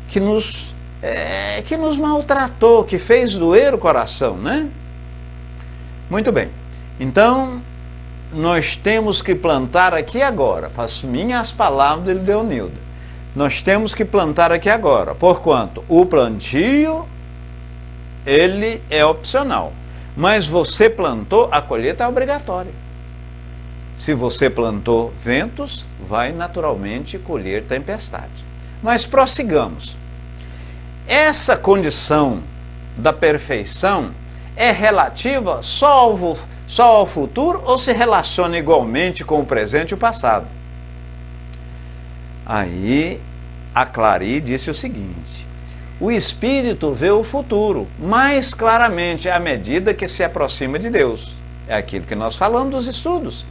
que nos maltratou, que fez doer o coração, né? Muito bem. Então, nós temos que plantar aqui agora. Faço minhas palavras de Leonilda. Nós temos que plantar aqui agora. Porquanto o plantio, ele é opcional. Mas você plantou, a colheita é obrigatória. Se você plantou ventos, vai naturalmente colher tempestade. Mas prossigamos. Essa condição da perfeição é relativa só ao futuro ou se relaciona igualmente com o presente e o passado? Aí a Clary disse o seguinte: o espírito vê o futuro mais claramente à medida que se aproxima de Deus. É aquilo que nós falamos dos estudos.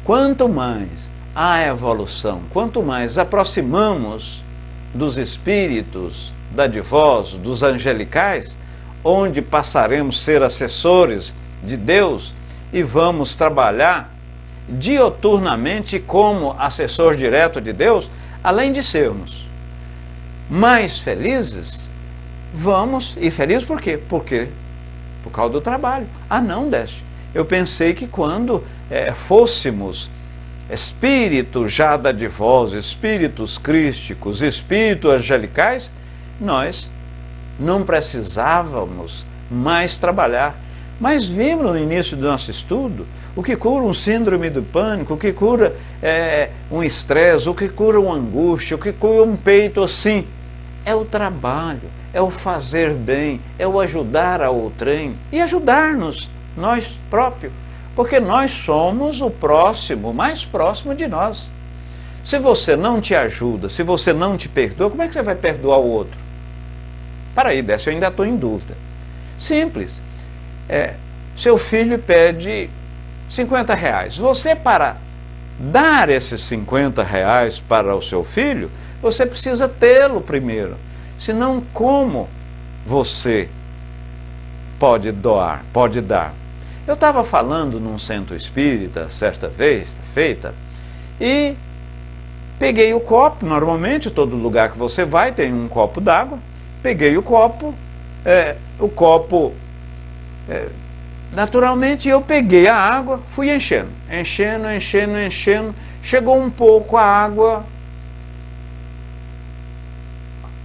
Quanto mais a evolução, quanto mais aproximamos dos espíritos dadivosos, dos angelicais, onde passaremos a ser assessores de Deus e vamos trabalhar dioturnamente como assessor direto de Deus, além de sermos mais felizes, e felizes por quê? Por causa do trabalho. Ah não, Décio, eu pensei que quando fôssemos espíritos já dadivosos, espíritos crísticos, espíritos angelicais, nós não precisávamos mais trabalhar. Mas vimos no início do nosso estudo o que cura um síndrome do pânico, o que cura um estresse, o que cura uma angústia, o que cura um peito assim. É o trabalho, é o fazer bem, é o ajudar a outrem e ajudar-nos, nós próprios. Porque nós somos o próximo, mais próximo de nós. Se você não te ajuda, se você não te perdoa, como é que você vai perdoar o outro? Para aí, Décio, eu ainda estou em dúvida. Simples. Seu filho pede R$50. Você, para dar esses R$50 para o seu filho, você precisa tê-lo primeiro. Senão, como você pode dar? Eu estava falando num centro espírita, certa vez, e peguei o copo. Normalmente, todo lugar que você vai tem um copo d'água. Peguei o copo, naturalmente eu peguei a água, fui enchendo, chegou um pouco a água,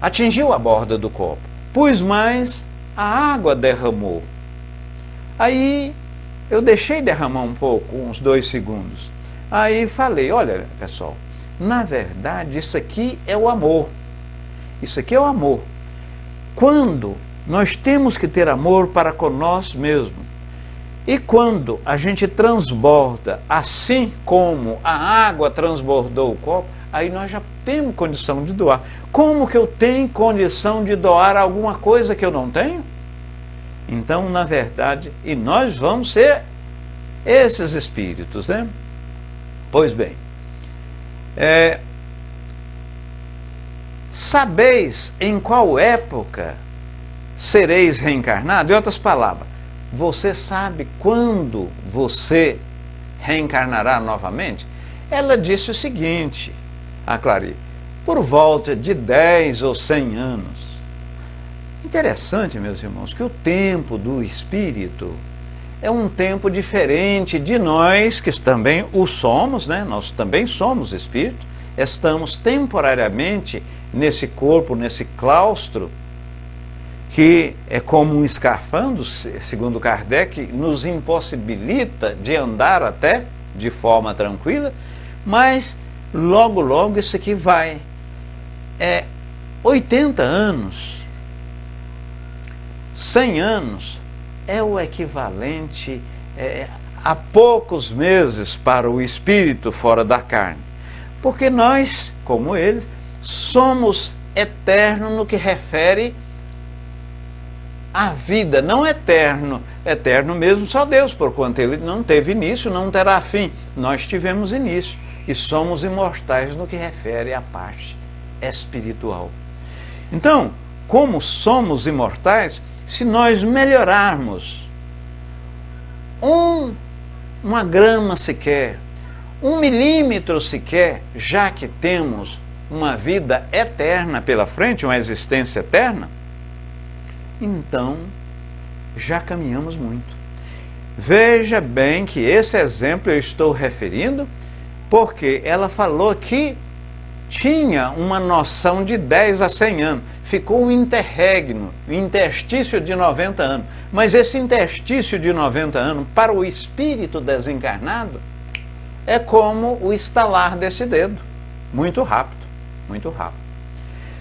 atingiu a borda do copo, pus mais, a água derramou. Aí eu deixei derramar um pouco, uns 2 segundos, aí falei: olha pessoal, na verdade isso aqui é o amor, Quando nós temos que ter amor para com nós mesmos, e quando a gente transborda, assim como a água transbordou o copo, aí nós já temos condição de doar. Como que eu tenho condição de doar alguma coisa que eu não tenho? Então, na verdade, e nós vamos ser esses espíritos, né? Pois bem, sabeis em qual época sereis reencarnados? Em outras palavras, você sabe quando você reencarnará novamente? Ela disse o seguinte, a Clary: por volta de 10 ou 100 anos. Interessante, meus irmãos, que o tempo do espírito é um tempo diferente de nós, que também o somos, né? Nós também somos espírito, estamos temporariamente nesse corpo, nesse claustro, que é como um escafandro, segundo Kardec, nos impossibilita de andar até de forma tranquila, mas logo, logo isso aqui vai. 80 anos 100 anos é o equivalente a poucos meses para o espírito fora da carne. Porque nós, como eles, somos eternos no que refere à vida. Não eterno, eterno mesmo só Deus, porquanto ele não teve início, não terá fim. Nós tivemos início e somos imortais no que refere à parte espiritual. Então, como somos imortais, se nós melhorarmos uma grama sequer, 1 milímetro sequer, já que temos uma vida eterna pela frente, uma existência eterna, então já caminhamos muito. Veja bem que esse exemplo eu estou referindo porque ela falou que tinha uma noção de 10 a 100 anos. Ficou um interregno, um interstício de 90 anos. Mas esse interstício de 90 anos, para o espírito desencarnado, é como o estalar desse dedo. Muito rápido, muito rápido.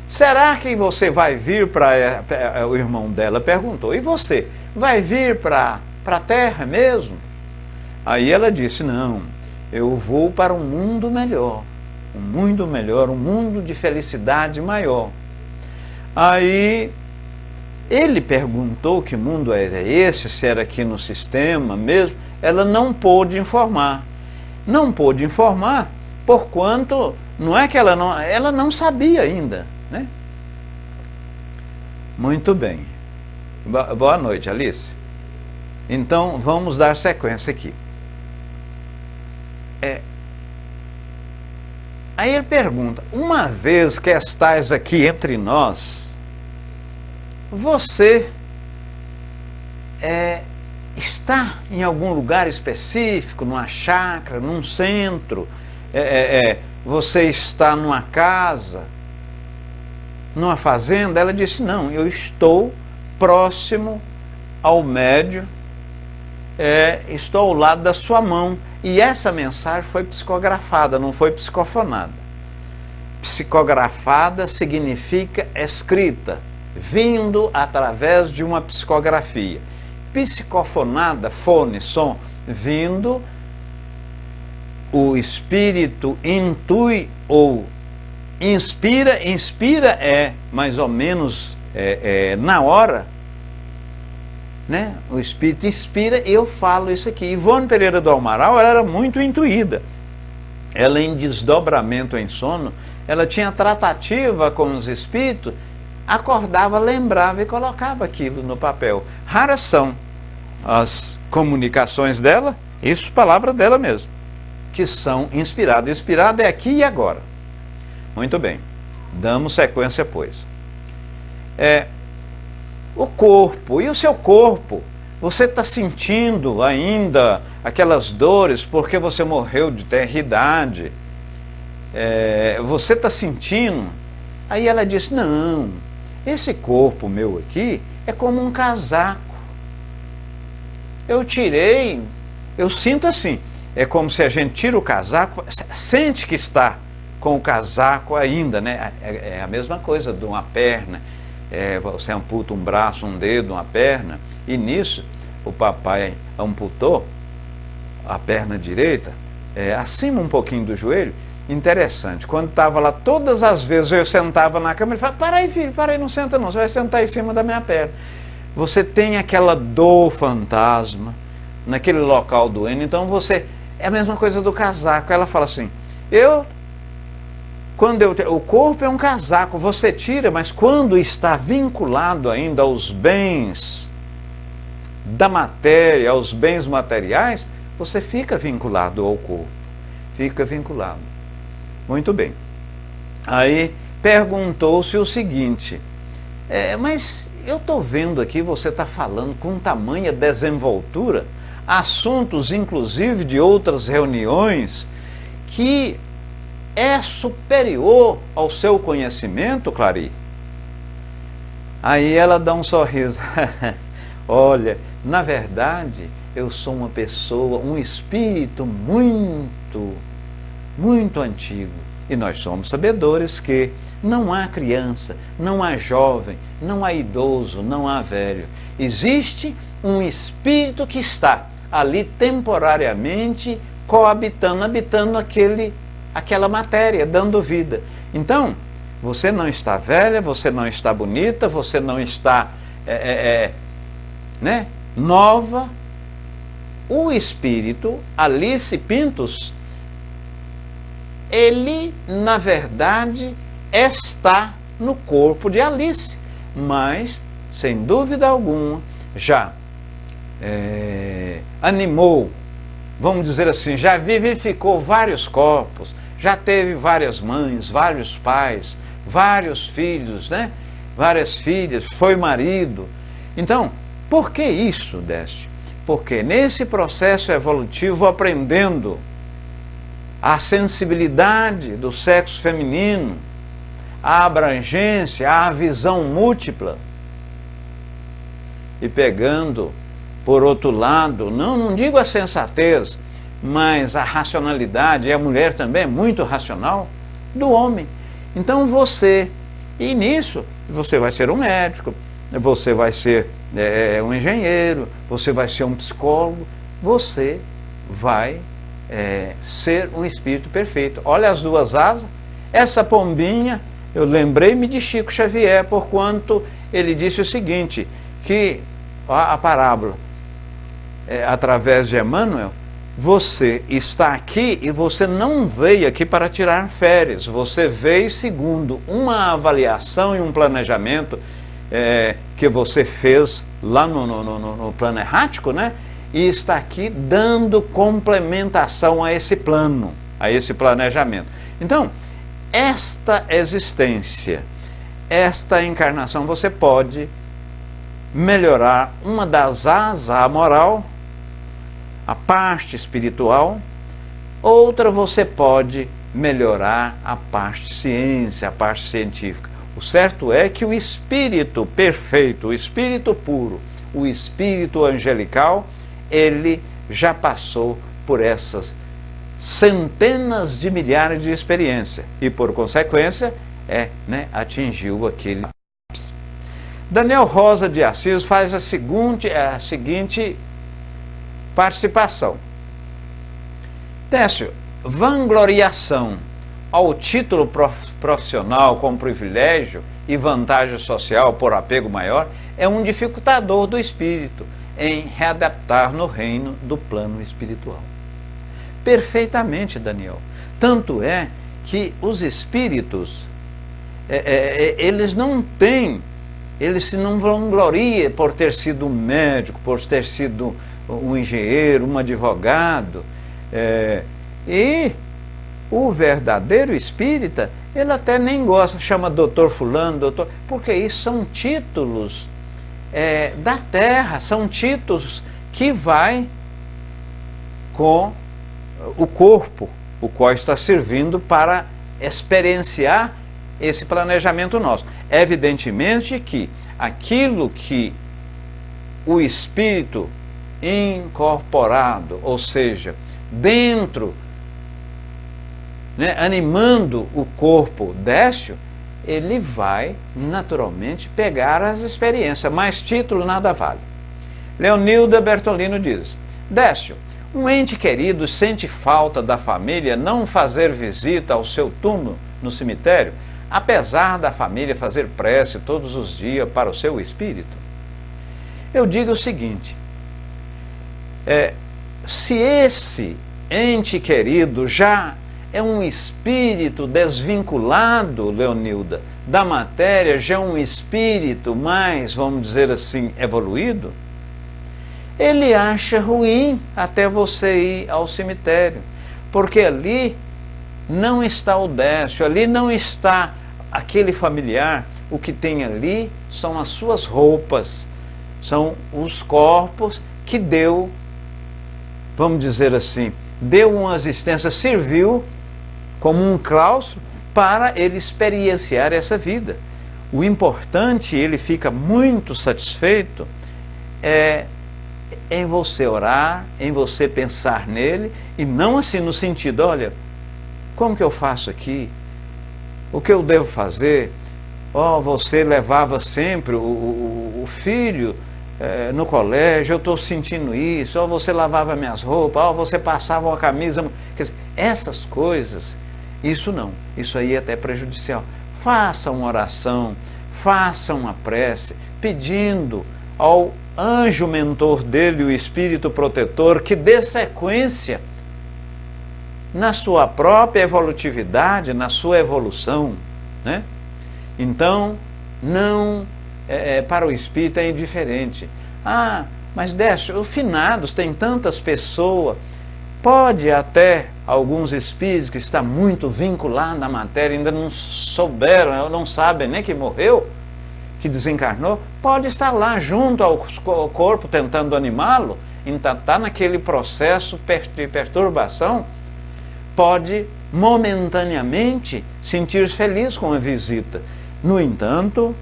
Será que você vai vir para... O irmão dela perguntou, e você? Vai vir para a Terra mesmo? Aí ela disse, não, eu vou para um mundo melhor. Um mundo melhor, um mundo de felicidade maior. Aí ele perguntou que mundo era esse, se era aqui no sistema mesmo. Ela não pôde informar. Não pôde informar, porquanto não é que ela não sabia ainda, né? Muito bem. Boa noite, Alice. Então, vamos dar sequência aqui. Aí ele pergunta, uma vez que estás aqui entre nós, você está em algum lugar específico, numa chácara, num centro, você está numa casa, numa fazenda? Ela disse, não, eu estou próximo ao médio, estou ao lado da sua mão. E essa mensagem foi psicografada, não foi psicofonada. Psicografada significa escrita, vindo através de uma psicografia. Psicofonada, fone, som, vindo, o espírito intui ou inspira. Inspira é mais ou menos na hora, né? O espírito inspira, eu falo isso aqui. Ivone Pereira do Amaral, ela era muito intuída. Ela, em desdobramento em sono, ela tinha tratativa com os espíritos, acordava, lembrava e colocava aquilo no papel. Raras são as comunicações dela, isso palavra dela mesmo, que são inspiradas. Inspirada é aqui e agora. Muito bem, damos sequência, pois. O corpo, e o seu corpo? Você está sentindo ainda aquelas dores porque você morreu de tenra idade? Você está sentindo? Aí ela disse, não, esse corpo meu aqui é como um casaco. Eu tirei, eu sinto assim, é como se a gente tira o casaco, sente que está com o casaco ainda, né? É a mesma coisa de uma perna. Você amputa um braço, um dedo, uma perna, e nisso o papai amputou a perna direita, acima um pouquinho do joelho. Interessante, quando estava lá, todas as vezes eu sentava na cama, ele falava, para aí filho, para aí, não senta não, você vai sentar em cima da minha perna. Você tem aquela dor fantasma naquele local doendo, então você, é a mesma coisa do casaco. Ela fala assim, o corpo é um casaco, você tira, mas quando está vinculado ainda aos bens da matéria, aos bens materiais, você fica vinculado ao corpo, fica vinculado. Muito bem. Aí perguntou-se o seguinte, mas eu estou vendo aqui, você está falando com tamanha desenvoltura, assuntos inclusive de outras reuniões, que é superior ao seu conhecimento, Clari? Aí ela dá um sorriso. Olha, na verdade, eu sou uma pessoa, um espírito muito, muito antigo. E nós somos sabedores que não há criança, não há jovem, não há idoso, não há velho. Existe um espírito que está ali temporariamente coabitando, habitando aquela matéria, dando vida. Então, você não está velha, você não está bonita, você não está nova. O espírito, Alice Pintos, ele, na verdade, está no corpo de Alice, mas, sem dúvida alguma, já animou, vamos dizer assim, já vivificou vários corpos, já teve várias mães, vários pais, vários filhos, várias filhas, foi marido. Então, por que isso, Décio? Porque nesse processo evolutivo, aprendendo a sensibilidade do sexo feminino, a abrangência, a visão múltipla, e pegando, por outro lado, não digo a sensatez, mas a racionalidade, e a mulher também é muito racional, do homem. Então e nisso, você vai ser um médico, você vai ser um engenheiro, você vai ser um psicólogo, você vai ser um espírito perfeito. Olha as duas asas, essa pombinha, eu lembrei-me de Chico Xavier, porquanto ele disse o seguinte, que a parábola, através de Emmanuel, você está aqui e você não veio aqui para tirar férias, você veio segundo uma avaliação e um planejamento que você fez lá no plano errático, e está aqui dando complementação a esse plano, a esse planejamento. Então, esta existência, esta encarnação, você pode melhorar uma das asas, a moral, a parte espiritual. Outra, você pode melhorar a parte ciência, a parte científica. O certo é que o espírito perfeito, o espírito puro, o espírito angelical, ele já passou por essas centenas de milhares de experiências e, por consequência, atingiu aquele. Daniel Rosa de Assis faz a seguinte participação. Décio, vangloriação ao título profissional com privilégio e vantagem social por apego maior é um dificultador do espírito em readaptar no reino do plano espiritual. Perfeitamente, Daniel. Tanto é que os espíritos, eles se não vangloriam por ter sido um médico, por ter sido um engenheiro, um advogado, e o verdadeiro espírita, ele até nem gosta, chama doutor fulano, doutor, porque isso são títulos da terra, são títulos que vai com o corpo, o qual está servindo para experienciar esse planejamento nosso. Evidentemente que aquilo que o espírito incorporado, ou seja, dentro, animando o corpo Décio, ele vai naturalmente pegar as experiências, mas título nada vale. Leonilda Bertolino diz: Décio, um ente querido sente falta da família não fazer visita ao seu túmulo no cemitério, apesar da família fazer prece todos os dias para o seu espírito? Eu digo o seguinte, se esse ente querido já é um espírito desvinculado, Leonilda, da matéria, já é um espírito mais, vamos dizer assim, evoluído, ele acha ruim até você ir ao cemitério, porque ali não está o Décio, ali não está aquele familiar, o que tem ali são as suas roupas, são os corpos que deu, vamos dizer assim, deu uma existência, serviu como um claustro para ele experienciar essa vida. O importante, ele fica muito satisfeito, em você orar, em você pensar nele, e não assim no sentido, olha, como que eu faço aqui? O que eu devo fazer? Você levava sempre o filho no colégio, eu estou sentindo isso. Você lavava minhas roupas, você passava uma camisa. Quer dizer, essas coisas, isso não. Isso aí é até prejudicial. Faça uma oração, faça uma prece, pedindo ao anjo mentor dele, o Espírito protetor, que dê sequência na sua própria evolutividade, na sua evolução, né? Então, não, para o Espírito é indiferente. Mas Décio, os finados, tem tantas pessoas, pode até alguns espíritos que estão muito vinculados à matéria, ainda não souberam, não sabem nem que morreu, que desencarnou, pode estar lá junto ao corpo tentando animá-lo, está naquele processo de perturbação, pode momentaneamente sentir-se feliz com a visita. No entanto,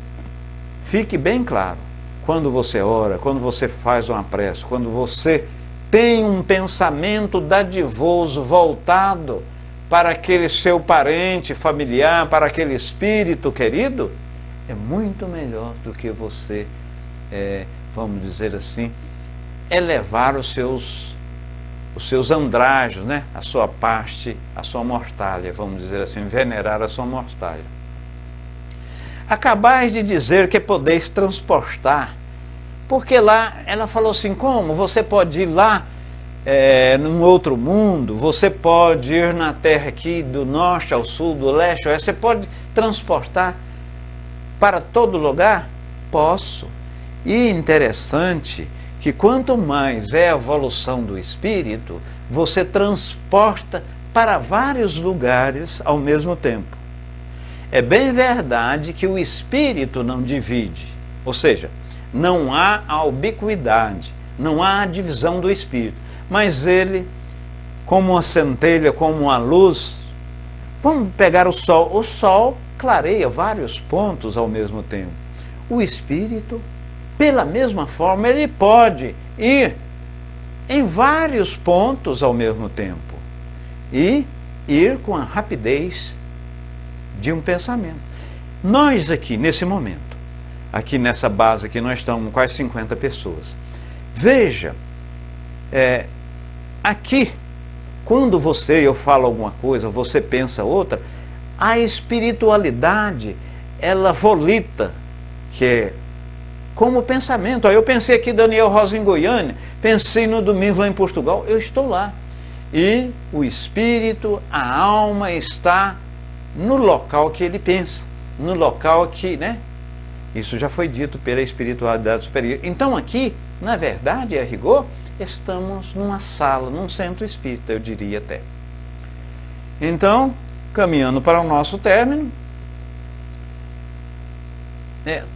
fique bem claro, quando você ora, quando você faz uma prece, quando você tem um pensamento dadivoso voltado para aquele seu parente, familiar, para aquele espírito querido, é muito melhor do que você, vamos dizer assim, elevar os seus andrajos, né? A sua parte, a sua mortalha, vamos dizer assim, venerar a sua mortalha. Acabais de dizer que podeis transportar, porque lá, ela falou assim, como? Você pode ir lá, num outro mundo, você pode ir na terra aqui, do norte ao sul, do leste ao oeste, você pode transportar para todo lugar? Posso. E interessante que quanto mais é a evolução do espírito, você transporta para vários lugares ao mesmo tempo. É bem verdade que o espírito não divide, ou seja, não há a ubiquidade, não há a divisão do espírito, mas ele, como uma centelha, como uma luz, vamos pegar o sol clareia vários pontos ao mesmo tempo. O espírito, pela mesma forma, ele pode ir em vários pontos ao mesmo tempo e ir com a rapidez de um pensamento. Nós aqui, nesse momento, aqui nessa base aqui, nós estamos quase 50 pessoas. Veja, aqui, quando eu falo alguma coisa, você pensa outra, a espiritualidade, ela volita, que é como pensamento. Eu pensei aqui Daniel Rosa em Goiânia, pensei no domingo lá em Portugal, eu estou lá. E o espírito, a alma está no local que ele pensa, no local que, né? Isso já foi dito pela espiritualidade superior. Então aqui, na verdade, a rigor, estamos numa sala, num centro espírita, eu diria até. Então, caminhando para o nosso término,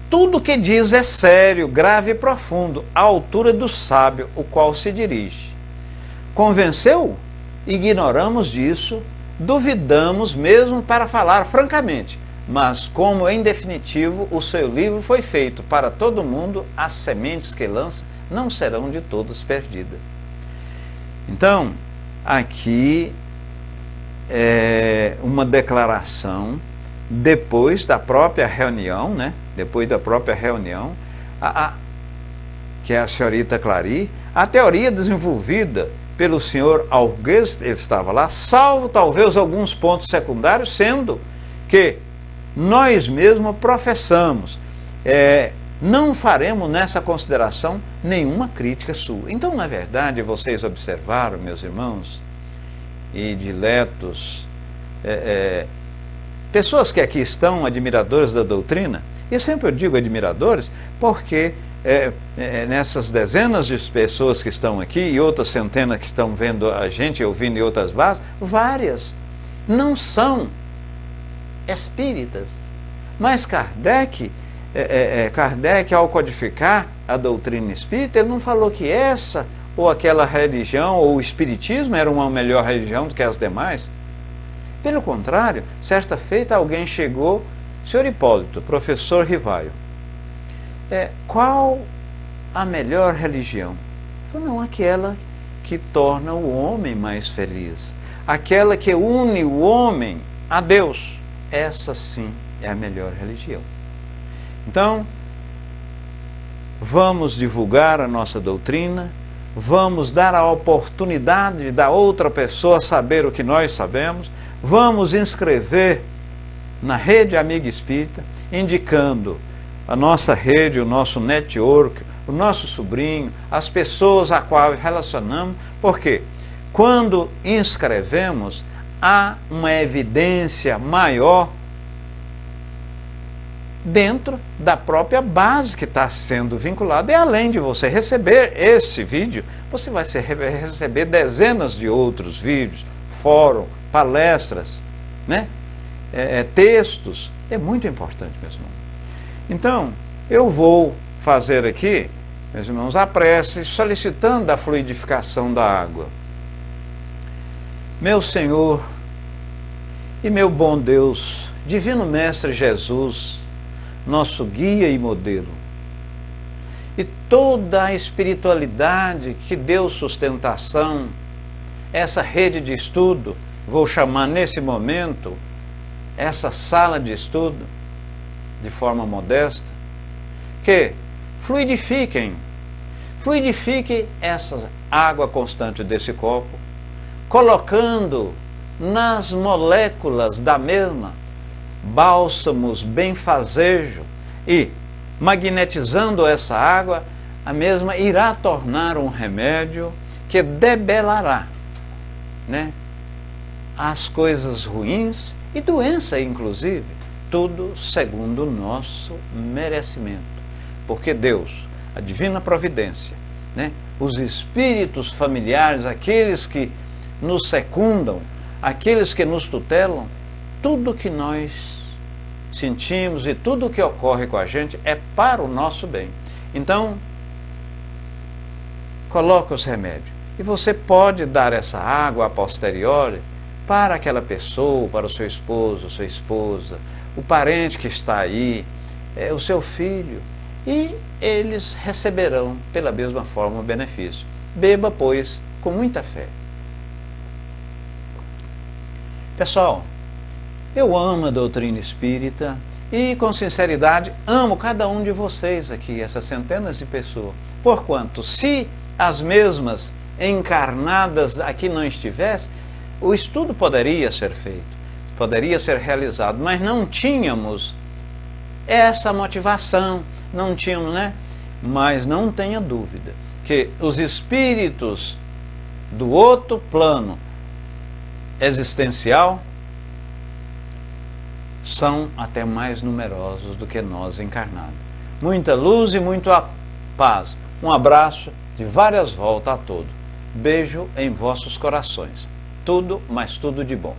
tudo que diz é sério, grave e profundo, à altura do sábio, o qual se dirige. Convenceu? Ignoramos disso, duvidamos mesmo para falar francamente, mas como em definitivo o seu livro foi feito para todo mundo, as sementes que lança não serão de todos perdidas. Então, aqui é uma declaração depois da própria reunião, né? Depois da própria reunião, que é a senhorita Clary, a teoria desenvolvida pelo senhor Auguste, ele estava lá, salvo talvez alguns pontos secundários, sendo que nós mesmos professamos, não faremos nessa consideração nenhuma crítica sua. Então, na verdade, vocês observaram, meus irmãos e diletos, pessoas que aqui estão admiradores da doutrina, e eu sempre digo admiradores, porque nessas dezenas de pessoas que estão aqui e outras centenas que estão vendo a gente, ouvindo em outras bases, várias não são espíritas. Mas Kardec, ao codificar a doutrina espírita, ele não falou que essa ou aquela religião ou o espiritismo era uma melhor religião do que as demais. Pelo contrário, certa feita alguém chegou, senhor Hipólito, professor Rivaio, qual a melhor religião? Falei, não, aquela que torna o homem mais feliz, aquela que une o homem a Deus. essa sim é a melhor religião. Então, vamos divulgar a nossa doutrina, vamos dar a oportunidade da outra pessoa saber o que nós sabemos, vamos inscrever na Rede Amiga Espírita, indicando a nossa rede, o nosso network, o nosso sobrinho, as pessoas a qual relacionamos, porque quando inscrevemos, há uma evidência maior dentro da própria base que está sendo vinculada. E além de você receber esse vídeo, você vai receber dezenas de outros vídeos, fórum, palestras, né? Textos. É muito importante, meus irmãos. Então, eu vou fazer aqui, meus irmãos, a prece solicitando a fluidificação da água. Meu Senhor e meu bom Deus, Divino Mestre Jesus, nosso guia e modelo, e toda a espiritualidade que deu sustentação, essa rede de estudo, vou chamar nesse momento, essa sala de estudo, de forma modesta, que fluidifiquem essa água constante desse copo, colocando nas moléculas da mesma bálsamos benfazejo e magnetizando essa água, a mesma irá tornar um remédio que debelará, né, as coisas ruins e doença inclusive, tudo segundo o nosso merecimento. Porque Deus, a divina providência, né, os espíritos familiares, aqueles que nos secundam, aqueles que nos tutelam, tudo que nós sentimos e tudo que ocorre com a gente é para o nosso bem. Então, coloque os remédios. E você pode dar essa água a posteriori para aquela pessoa, para o seu esposo, sua esposa, o parente que está aí, o seu filho, e eles receberão pela mesma forma o benefício. Beba, pois, com muita fé. Pessoal, eu amo a doutrina espírita e, com sinceridade, amo cada um de vocês aqui, essas centenas de pessoas. Porquanto, se as mesmas encarnadas aqui não estivessem, o estudo poderia ser feito, poderia ser realizado, mas não tínhamos essa motivação, não tínhamos, né? Mas não tenha dúvida que os espíritos do outro plano existencial são até mais numerosos do que nós encarnados. Muita luz e muito paz. Um abraço de várias voltas a todos. Beijo em vossos corações. Tudo, mas tudo de bom.